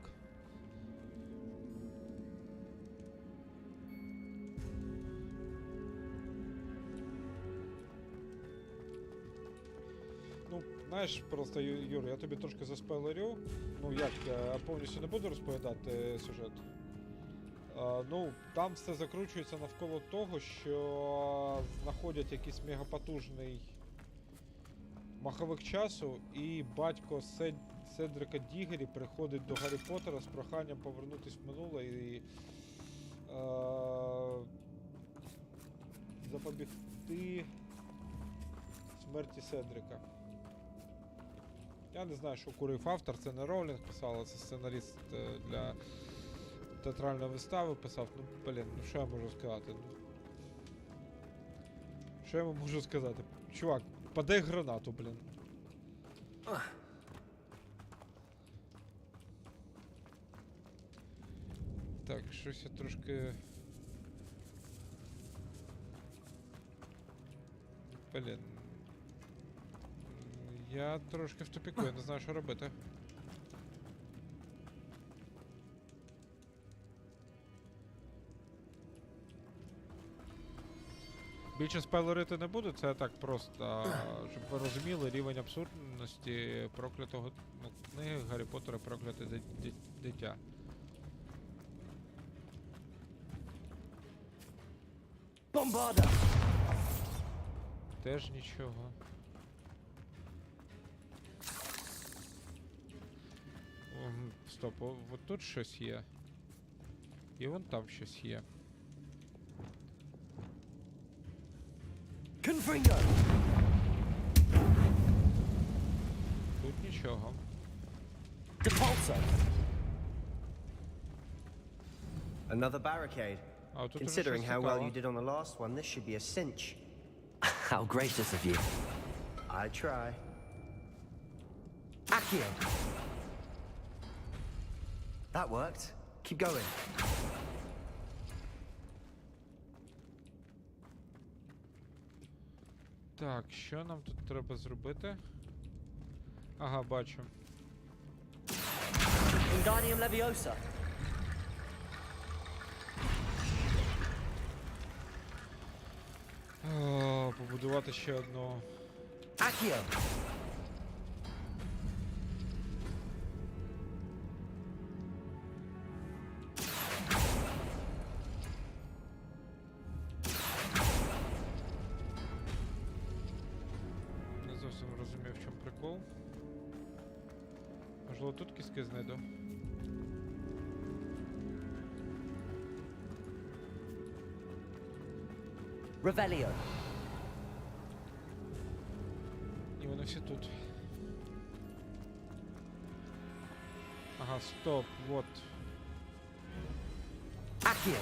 Ну, знаєш, просто, Юр, я тобі трошки заспойлерю. Ну як, я повністю не буду розповідати сюжет. Ну, там все закручується навколо того, що знаходять якийсь мегапотужний маховик часу, і батько Седрика Дігері приходить до Гаррі Поттера з проханням повернутися в минуле і запобігти смерті Седрика. Я не знаю, що курив автор, це не Роулінг писала, це сценаріст для театральної вистави писав. Ну, блін, ну що я можу сказати? Ну, що я можу сказати? Чувак, подай гранату, блін. Так, щось я трошки... Блін. Я трошки в тупіку, я не знаю, що робити. Більше спойлерити не буду, це так просто, щоб ви розуміли рівень абсурдності проклятого, ну, книги Гаррі Поттера «Прокляте дитя». Бомбарда! Теж нічого. Стоп, от тут щось є. І вон там щось є. Confringo! Тут нічого. Depulso! Another barricade. Considering how well you did on the last one, this should be a cinch. How gracious of you. I try. Accio! That worked. Keep going. Так, що нам тут треба зробити? Ага, бачу. Wingardium Leviosa! О, побудувати ще одного. Accio! Не зовсім розумів, в чому прикол. Можливо, тут кіски знайду. Revelio! І вони всі тут. Ага, стоп, вот. Accio!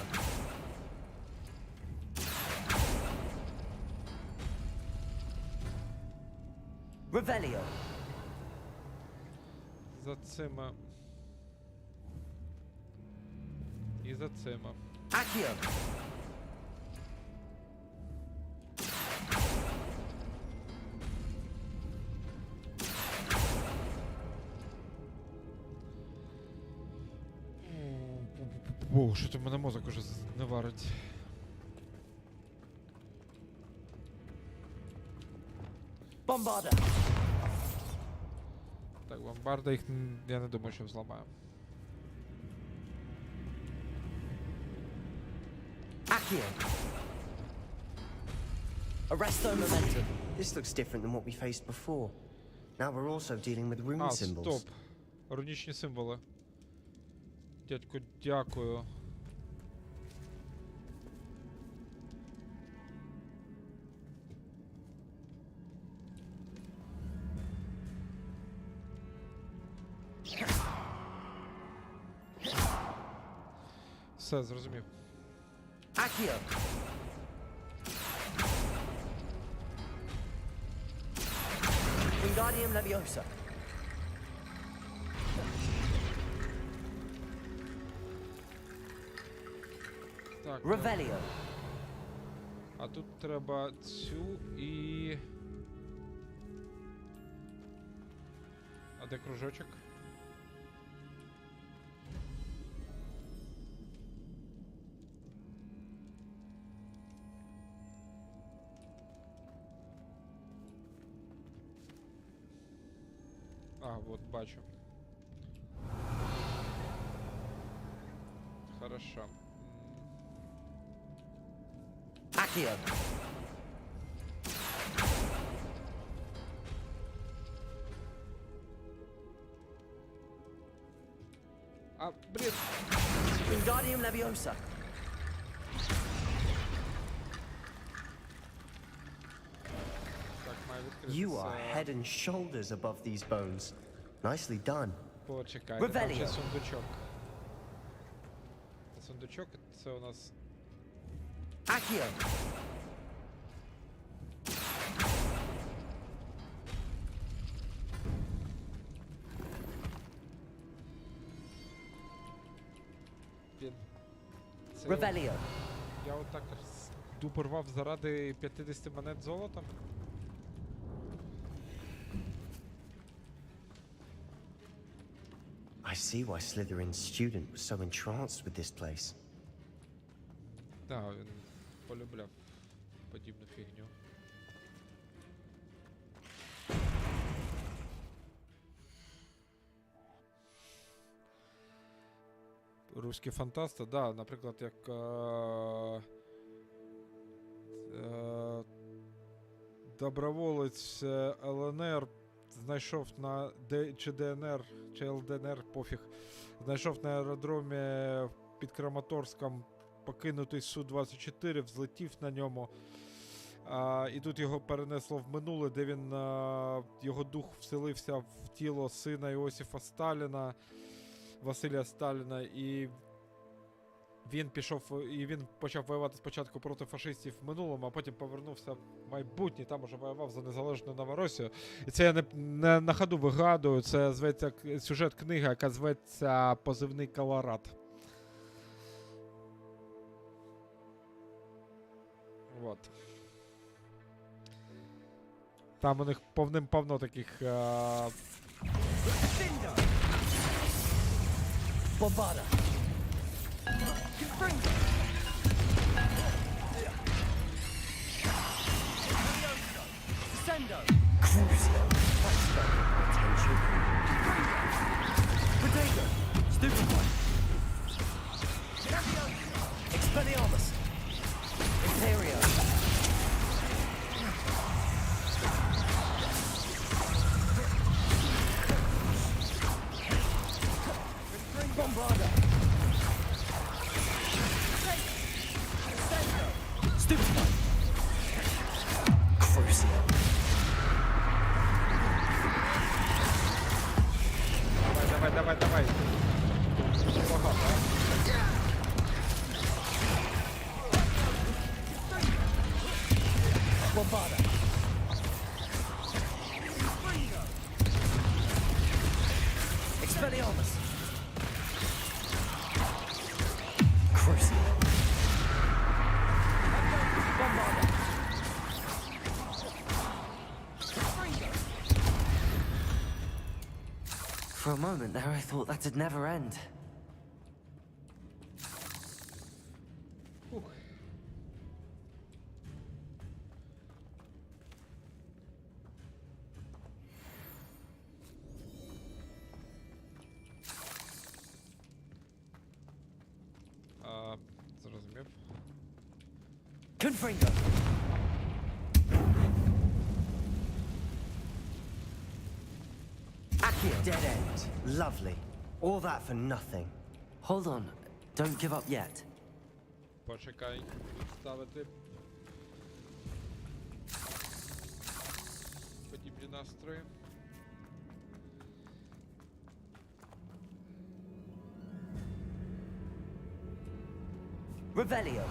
Revelio! За цими. І за цими. Accio! О, що то в мене мозок уже не варить. Бомбарда! Так, бомбарда їх, я не думаю, що взламаю. Accio! Arresto momentum! This looks different than what we faced before. Now we're also dealing with rune symbols. Стоп. Рунічні символи. Дядько, дякую. Все, зрозумів. Accio. Wingardium Leviosa. Так. Revelio. А тут треба цю і... А де кружочок? А, вот бачу. Хорошо. Accio. А, блин. Wingardium Leviosa. Так, має You відкритися. are head and shoulders above these bones. Nicely done. Почекайте, там ще Revelio. сундучок. Сундучок, це у нас... Accio. Блін. Це Revelio. я отак дупу рвав заради 50 монет золотом. I see why Slytherin's student was so entranced with this place. Так, він полюбляв подібну фігню. Руські фантасти, да, наприклад, як доброволець ЛНР знайшов на чи ДНР, чи ЛДНР, пофіг, знайшов на аеродромі під Краматорськом покинутий Су-24, взлетів на ньому. І тут його перенесло в минуле, де він, його дух вселився в тіло сина Іосифа Сталіна, Василія Сталіна, і він почав воювати спочатку проти фашистів в минулому, а потім повернувся в майбутнє, там уже воював за незалежну Новоросію. І це я не на ходу вигадую, це зветься сюжет книги, яка зветься «Позивний Колорад». Вот. Там у них повним-повно таких... Bombada. Sendo. Crucio. Potential. Potato. Stupefy. Expelliarmus. Imperio. Bombarda. Stupefy. Crucio. Давай. Багато, Bombada. Expelliarmus. Crucio. Bombada. For a moment there, I thought that'd never end. Зрозумів. Confringo. Accio. Dead end. Lovely. All that for nothing. Hold on, don't give up yet. Почекай, ставити подібні настрої. Revelio.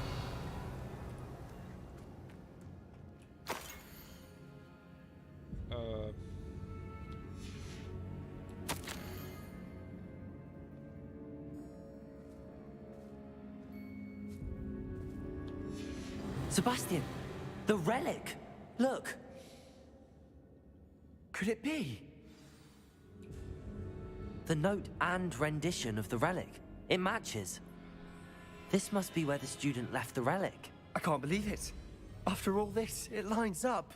Sebastian, the relic. Look. Could it be? The note and rendition of the relic. It matches. This must be where the student left the relic. I can't believe it. After all this, it lines up.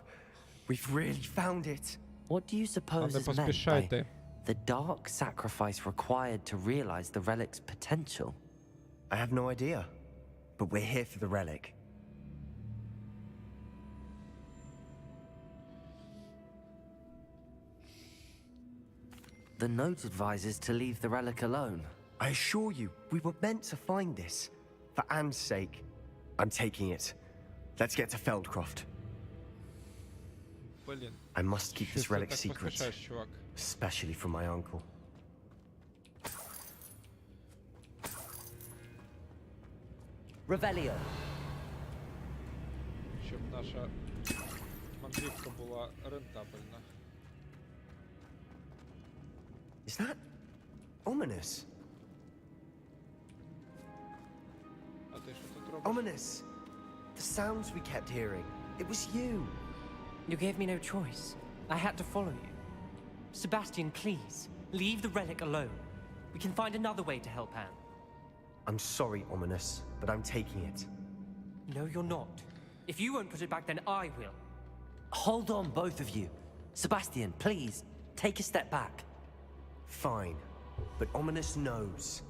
We've really found it. What do you suppose is meant by the dark sacrifice required to realize the relic's potential? I have no idea. But we're here for the relic. The note advises to leave the relic alone. I assure you, we were meant to find this. For Anne's sake. I'm taking it. Let's get to Feldcroft. I must keep this relic secret. Especially from my uncle. Revelio. Щоб наша мандрівка була рентабельна. Is that ominous? А ти що тут робиш? Ominous. The sounds we kept hearing. It was you. You gave me no choice. I had to follow you. Sebastian, please, leave the relic alone. We can find another way to help Anne. I'm sorry, Ominous, but I'm taking it. No, you're not. If you won't put it back, then I will. Hold on, both of you. Sebastian, please, take a step back. Fine, but Ominous knows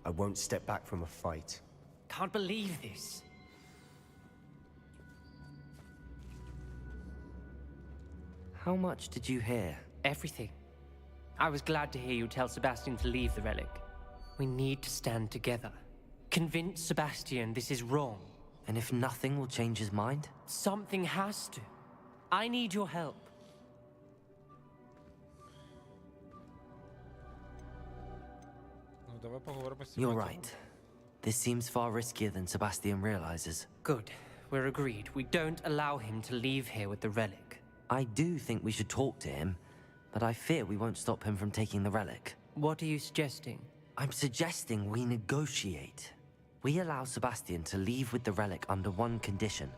I won't step back from a fight. Can't believe this. How much did you hear? Everything. I was glad to hear you tell Sebastian to leave the relic. We need to stand together. Convince Sebastian this is wrong. And if nothing will change his mind? Something has to. I need your help. You're right. This seems far riskier than Sebastian realizes. Good. We're agreed. We don't allow him to leave here with the relic. I do think we should talk to him, but I fear we won't stop him from taking the relic. What are you suggesting? I'm suggesting we negotiate. We allow Sebastian to leave with the relic under one condition.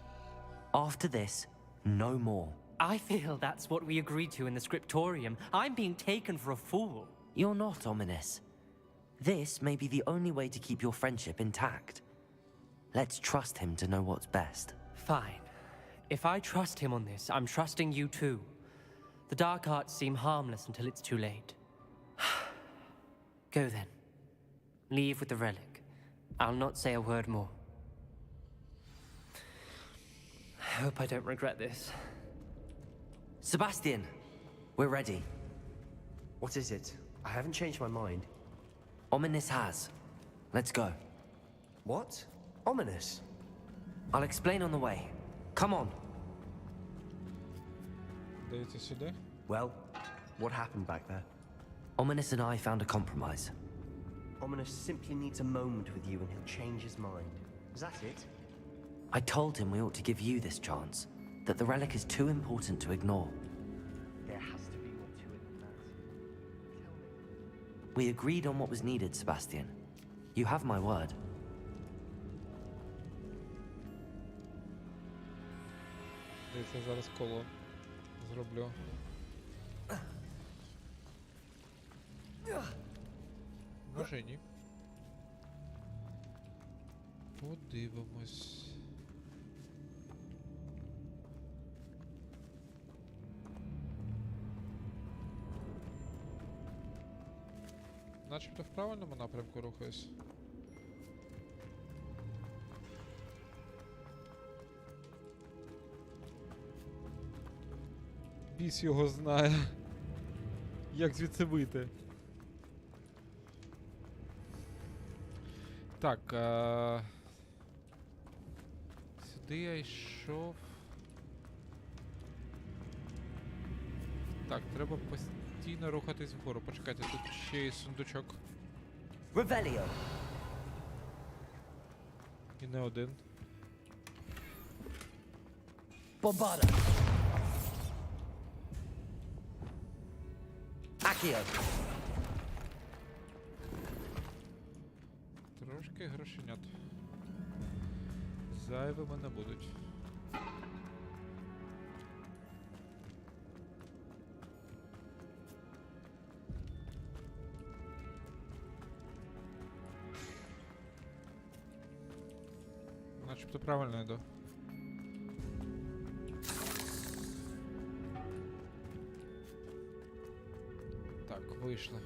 After this, no more. I feel that's what we agreed to in the scriptorium. I'm being taken for a fool. You're not, Ominous. This may be the only way to keep your friendship intact. Let's trust him to know what's best. Fine. If I trust him on this, I'm trusting you too. The dark arts seem harmless until it's too late. Go then. Leave with the relic. I'll not say a word more. I hope I don't regret this. Sebastian, we're ready. What is it? I haven't changed my mind. Ominous has. Let's go. What? Ominous? I'll explain on the way. Come on. Well, what happened back there? Ominous and I found a compromise. Ominous simply needs a moment with you and he'll change his mind. Is that it? I told him we ought to give you this chance. That the relic is too important to ignore. There has to be more to it than that. Tell me. We agreed on what was needed, Sebastian. You have my word. Дивіться, зараз коло зроблю. Може ні. Подивимось. Начебто в правильному напрямку рухаюсь. Біс його знає. Як звідси вийти? Так, сюди я йшов. Так, треба постійно рухатись вгору. Почекайте, тут ще є сундучок. Revelio. І не один. Bombada! Accio! Трошки грошенят. Зайвими не будуть. Начебто правильно йду. Так, вийшли.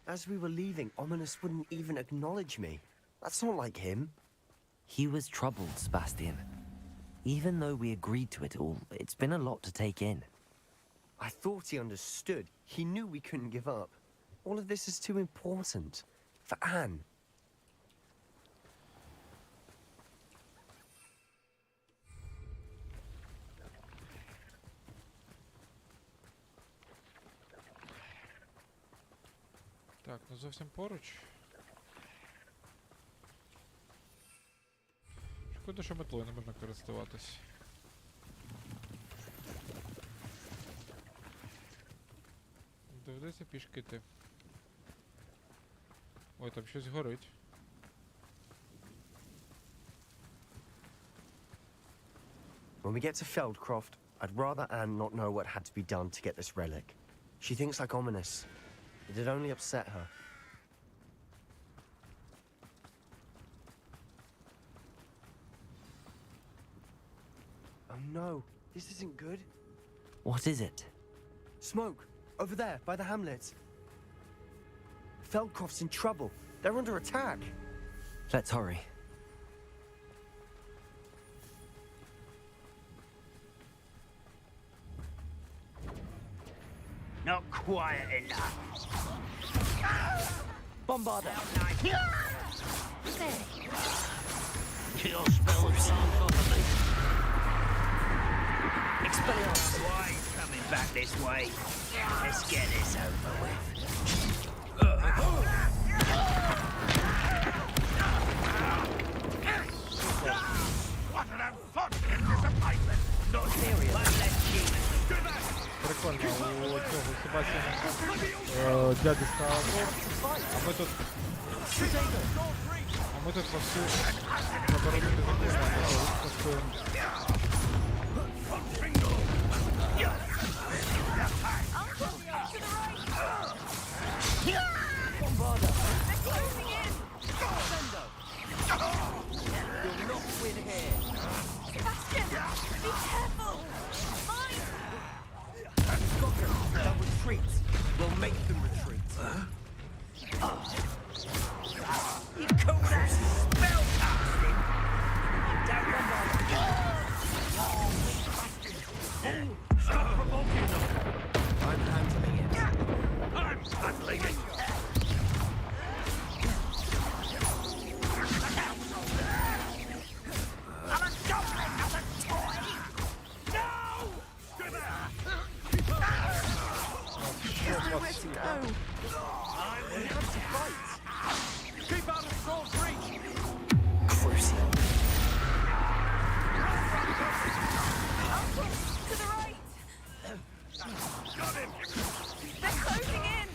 As we were leaving, Ominous wouldn't even acknowledge me. That's not like him. He was troubled, Sebastian. Even though we agreed to it all, it's been a lot to take in. I thought he understood. He knew we couldn't give up. All of this is too important. For Anne. Так, ну зовсім поруч. Шкода, що метлою не можна користуватись. Доведеться пішки йти. Ой, там щось горить. When we get to Feldcroft, I'd rather Anne not know what had to be done to get this relic. She thinks like Ominous. It'd only upset her. Oh no, this isn't good. What is it? Smoke, over there, by the hamlet. Feldcroft's in trouble. They're under attack. Let's hurry. Not quiet enough. Bombarda! Kill spells on top of me. Expelliarmus! Why coming back this way? Let's get this over with. What an unfortunate disappointment! No serious. One less human. Прикольно, у цього Себастьяна дяді став а ми тут вовсю заборонити законом. They'll retreat. We'll make them retreat. You call that spell casting? Don't stop provoking them. I'm handling it. I'm handling it. I'm a goblin, not a toy. No! Where to go? We have to fight. Keep out of Saul's reach. Crucial. To the right! Got him. They're closing in!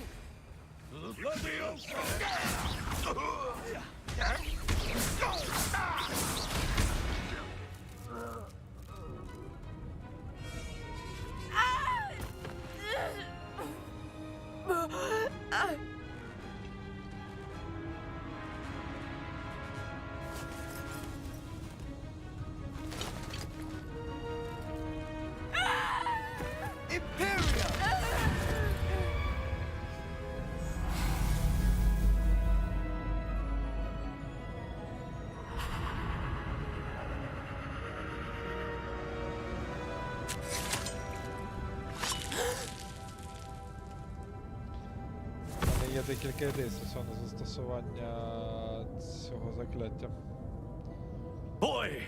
є декілька ідей стосовно застосування цього закляття. Boy!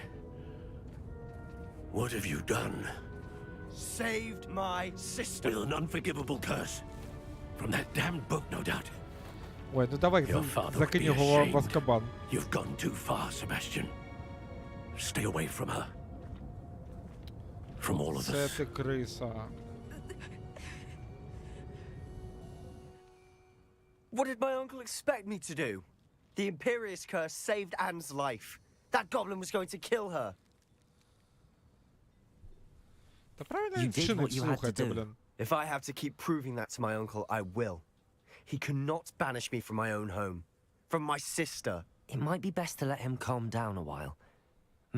What have you done? Saved my sister. With an unforgivable curse. From that damned book, no doubt. Ой, ну давай Your father would закинь be його в ashamed. Азкабан. You've gone too far, Sebastian. Stay away from her. From all of Це us. ти криса. What did my uncle expect me to do? The Imperious curse saved Anne's life. That goblin was going to kill her. Та правильно You він did вчинить, what you had to слухайте, do. блін. If I have to keep proving that to my uncle, I will. He cannot banish me from my own home. From my sister. It might be best to let him calm down a while.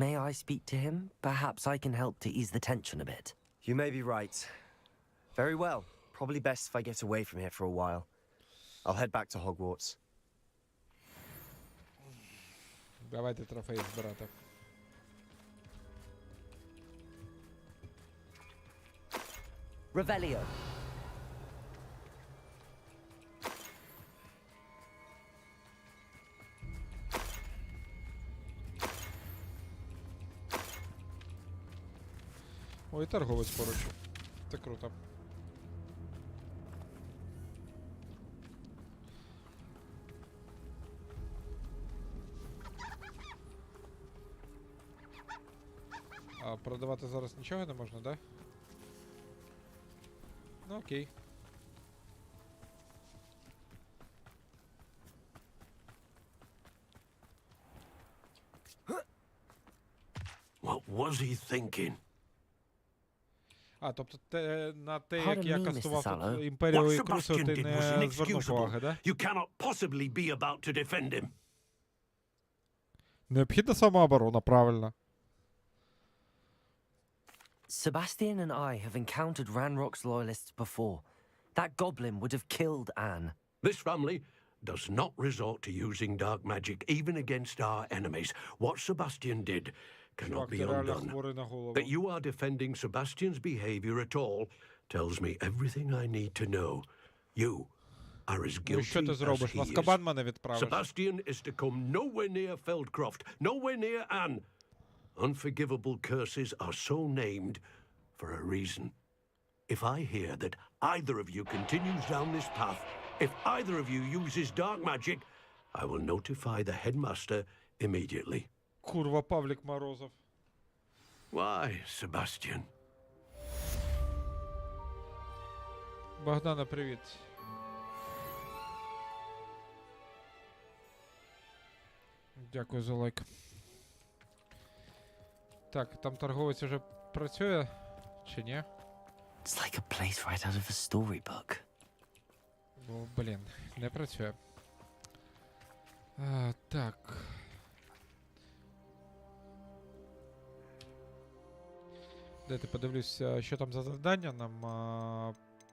May I speak to him? Perhaps I can help to ease the tension a bit. You may be right. Very well. Probably best if I get away from here for a while. I'll head back to Hogwarts. Давайте трофеї збирати. Revelio. Ой, торговець поруч. Це круто. А продавати зараз нічого не можна, да? Ну окей. What was he thinking? А, тобто на те, Pardon як я me, Mr. кастував Sallow. тут імперію What і Крусу, Sebastian ти did was не звернув inexcusable. уваги, да? You cannot possibly be about to defend him. Необхідна самооборона, правильно. Sebastian and I have encountered Ranrock's loyalists before. That goblin would have killed Anne. This family does not resort to using dark magic even against our enemies. What Sebastian did cannot Чувак, be ти реально undone. хворий на голову. That you are defending Sebastian's behavior at all tells me everything I need to know. You are as Ну і що guilty ти as зробиш? В he Азкабан is. мене відправиш? Sebastian is to come nowhere near Feldcroft, nowhere near Anne. Unforgivable curses are so named for a reason. If I hear that either of you continues down this path, if either of you uses dark magic, I will notify the headmaster immediately. Курва, Павлік Морозов. Why, Sebastian? Богдана, привіт. Дякую за лайк. Так, там торговець уже працює, чи ні? It's like a place right out of a storybook. Бо, блін, не працює. Так. Дайте подивлюся, що там за завдання нам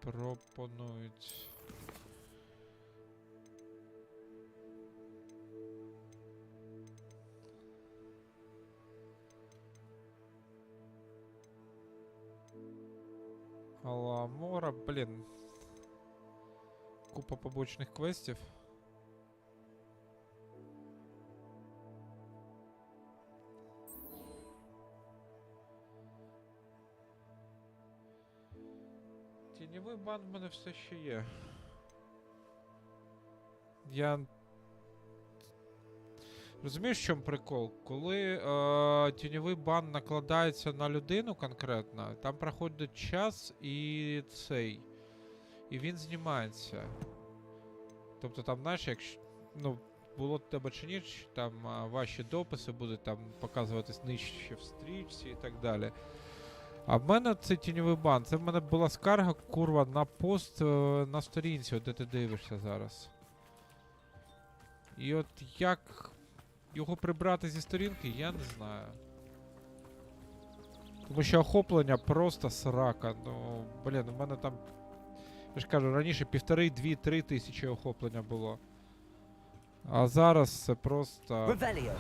пропонують. Аламора, блін. Купа побочних квестів. Тіньовий бан в мене все ще є. Я розумієш, в чому прикол? Коли тіньовий бан накладається на людину конкретно, там проходить час і цей. І він знімається. Тобто там, знаєш, якщо, ну, було тебе чи ніч, там ваші дописи будуть там показуватись нижче в стрічці і так далі. А в мене це тіньовий бан. Це в мене була скарга, курва, на пост на сторінці, де ти дивишся зараз. І от як його прибрати зі сторінки, я не знаю. Тому що охоплення просто срака. Ну, блін, у мене там, я ж кажу, раніше 1,5-2-3 тисячі охоплення було. А зараз це просто... Revelio.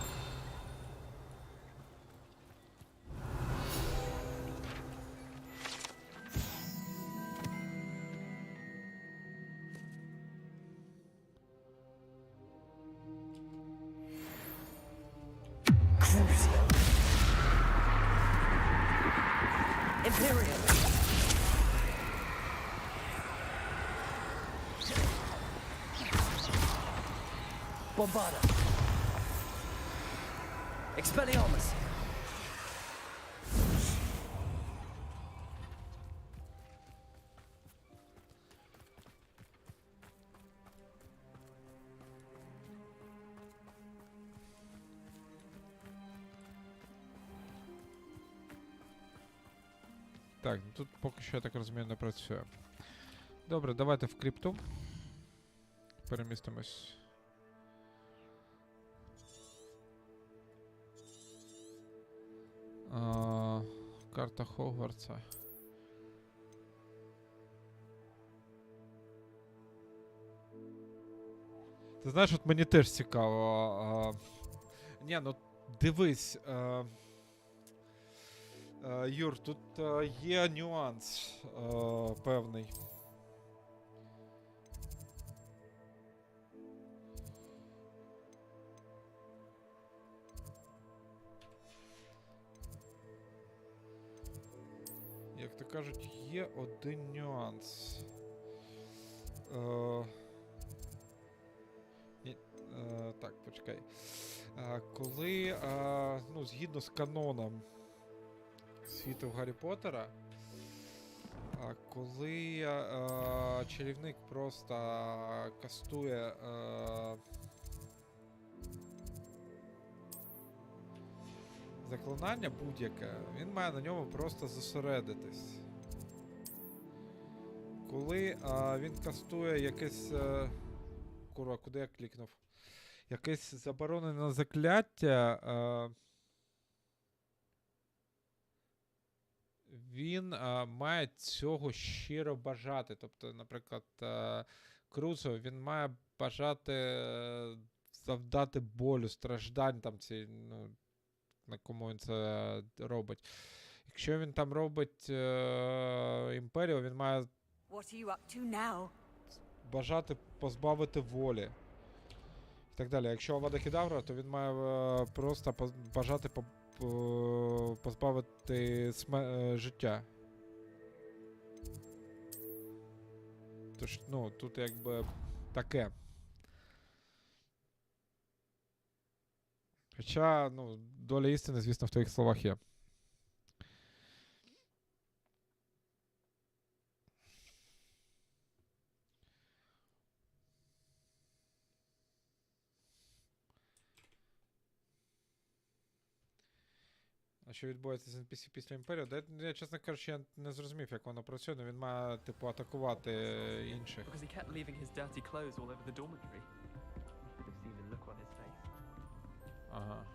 Imperial. Bombarda. Expelliarmus. Так, ну тут поки що, я так розумію, не працює. Добре, давайте в крипту. Перемістимось. Карта Хогвартса. Ти знаєш, от мені теж цікаво. Ні, ну дивись. Юр, тут є нюанс певний. Як то кажуть, є один нюанс. Так, почекай. Коли, ну, згідно з каноном світу Гаррі Поттера, коли чарівник просто кастує заклинання будь-яке, він має на ньому просто зосередитись. Коли він кастує якесь... Курва, куди я клікнув? Якесь заборонене закляття, він має цього щиро бажати. Тобто, наприклад, Крузо, він має бажати завдати болю, страждань там ці, ну, на кому він це робить. Якщо він там робить імперію, він має бажати позбавити волі. І так далі. Якщо Авада Кедавра, то він має просто бажати позбавити життя. Тож, ну, тут якби таке. Хоча, ну, доля істини, звісно, в твоїх словах є. А що відбувається з NPC після Імперії? Я, чесно кажучи, я не зрозумів, як воно працює, але він має, типу, атакувати інших. Ага.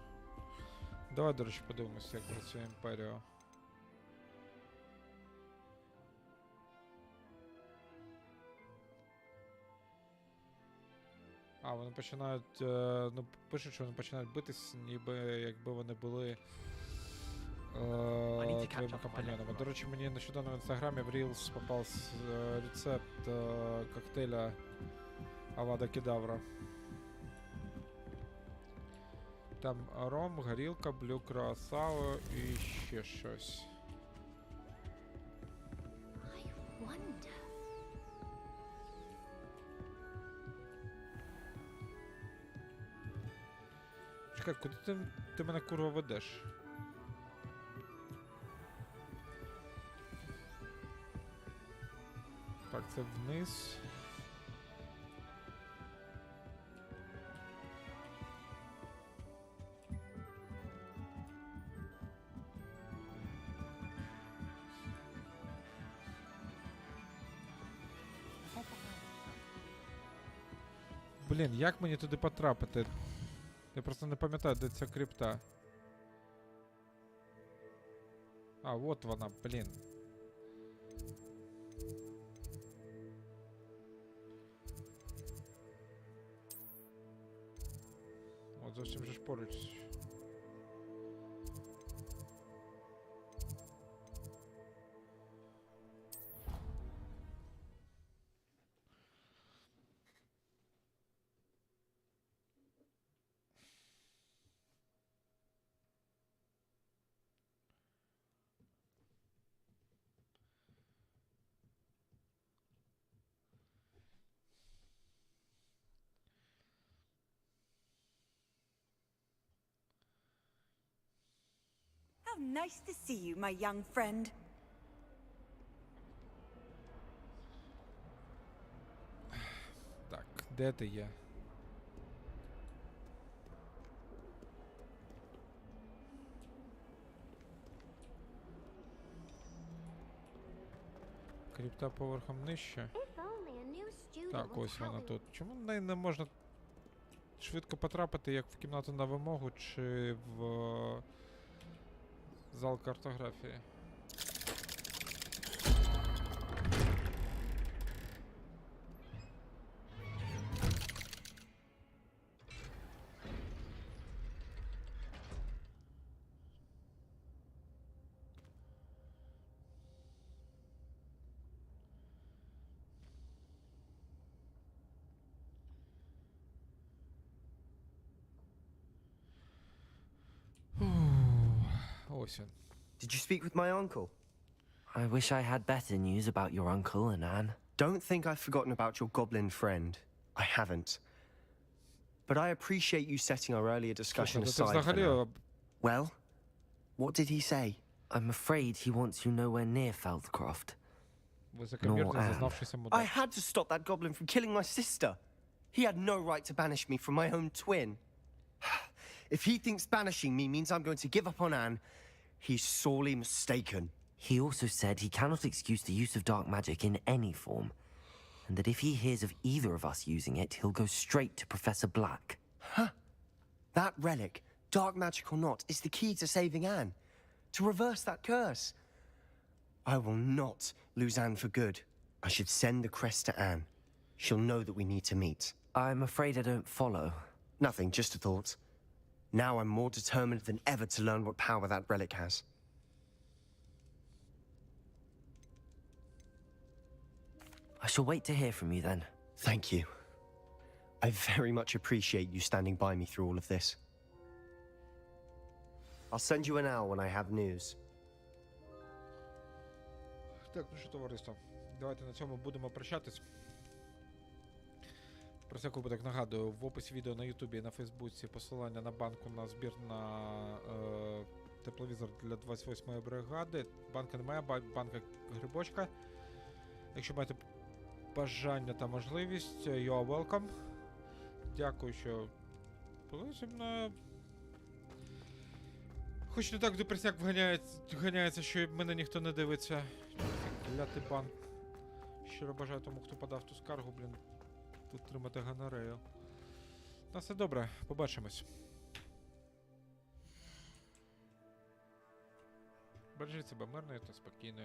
Давай, до речі, подивимося, як працює Імперія. А, вони починають, ну, пишуть, що вони починають битись, ніби якби вони були твоїми компаньонами. До речі, мені нещодавно в інстаграмі в Reels попався рецепт коктейля Авада Кедавра. Там ром, горілка, блю круасао і ще щось. Чекай, куди ти мене, курва, ведеш? Так, це вниз. Блін, як мені туди потрапити? Я просто не пам'ятаю, де ця крипта. А, от вона, блін. От зовсім же ж поруч. How nice to see you, my young friend. Так, де ти є? Кріпта поверхом нижче. Так, ось вона тут. Чому в неї не можна швидко потрапити, як в кімнату на вимогу, чи в зал картографії? Did you speak with my uncle? I wish I had better news about your uncle and Anne. Don't think I've forgotten about your goblin friend. I haven't. But I appreciate you setting our earlier discussion aside for now. Well, what did he say? I'm afraid he wants you nowhere near Feldcroft. Nor Anne. I had to stop that goblin from killing my sister. He had no right to banish me from my own twin. If he thinks banishing me means I'm going to give up on Anne, he's sorely mistaken. He also said he cannot excuse the use of dark magic in any form, and that if he hears of either of us using it, he'll go straight to Professor Black. Huh. That relic, dark magic or not, is the key to saving Anne. To reverse that curse. I will not lose Anne for good. I should send the crest to Anne. She'll know that we need to meet. I'm afraid I don't follow. Nothing, just a thought. Now I'm more determined than ever to learn what power that relic has. I shall wait to hear from you then. Thank you. I very much appreciate you standing by me through all of this. I'll send you an owl when I have news. Так, ну що, товариство, давайте на цьому будемо прощатись. Про всяк випадок нагадую, в описі відео на Ютубі і на Фейсбуці посилання на банку, на збір на тепловізор для 28-ї бригади. Банка немає, банка Грибочка. Якщо маєте бажання та можливість, you are welcome. Дякую, що були зі мною. Хоч не так депресняк ганяється, що мене ніхто не дивиться. Клятий банк. Щиро бажаю тому, хто подав ту скаргу, блін, отримати гонорею. На все добре, побачимось. Бережіть себе мирної та спокійної.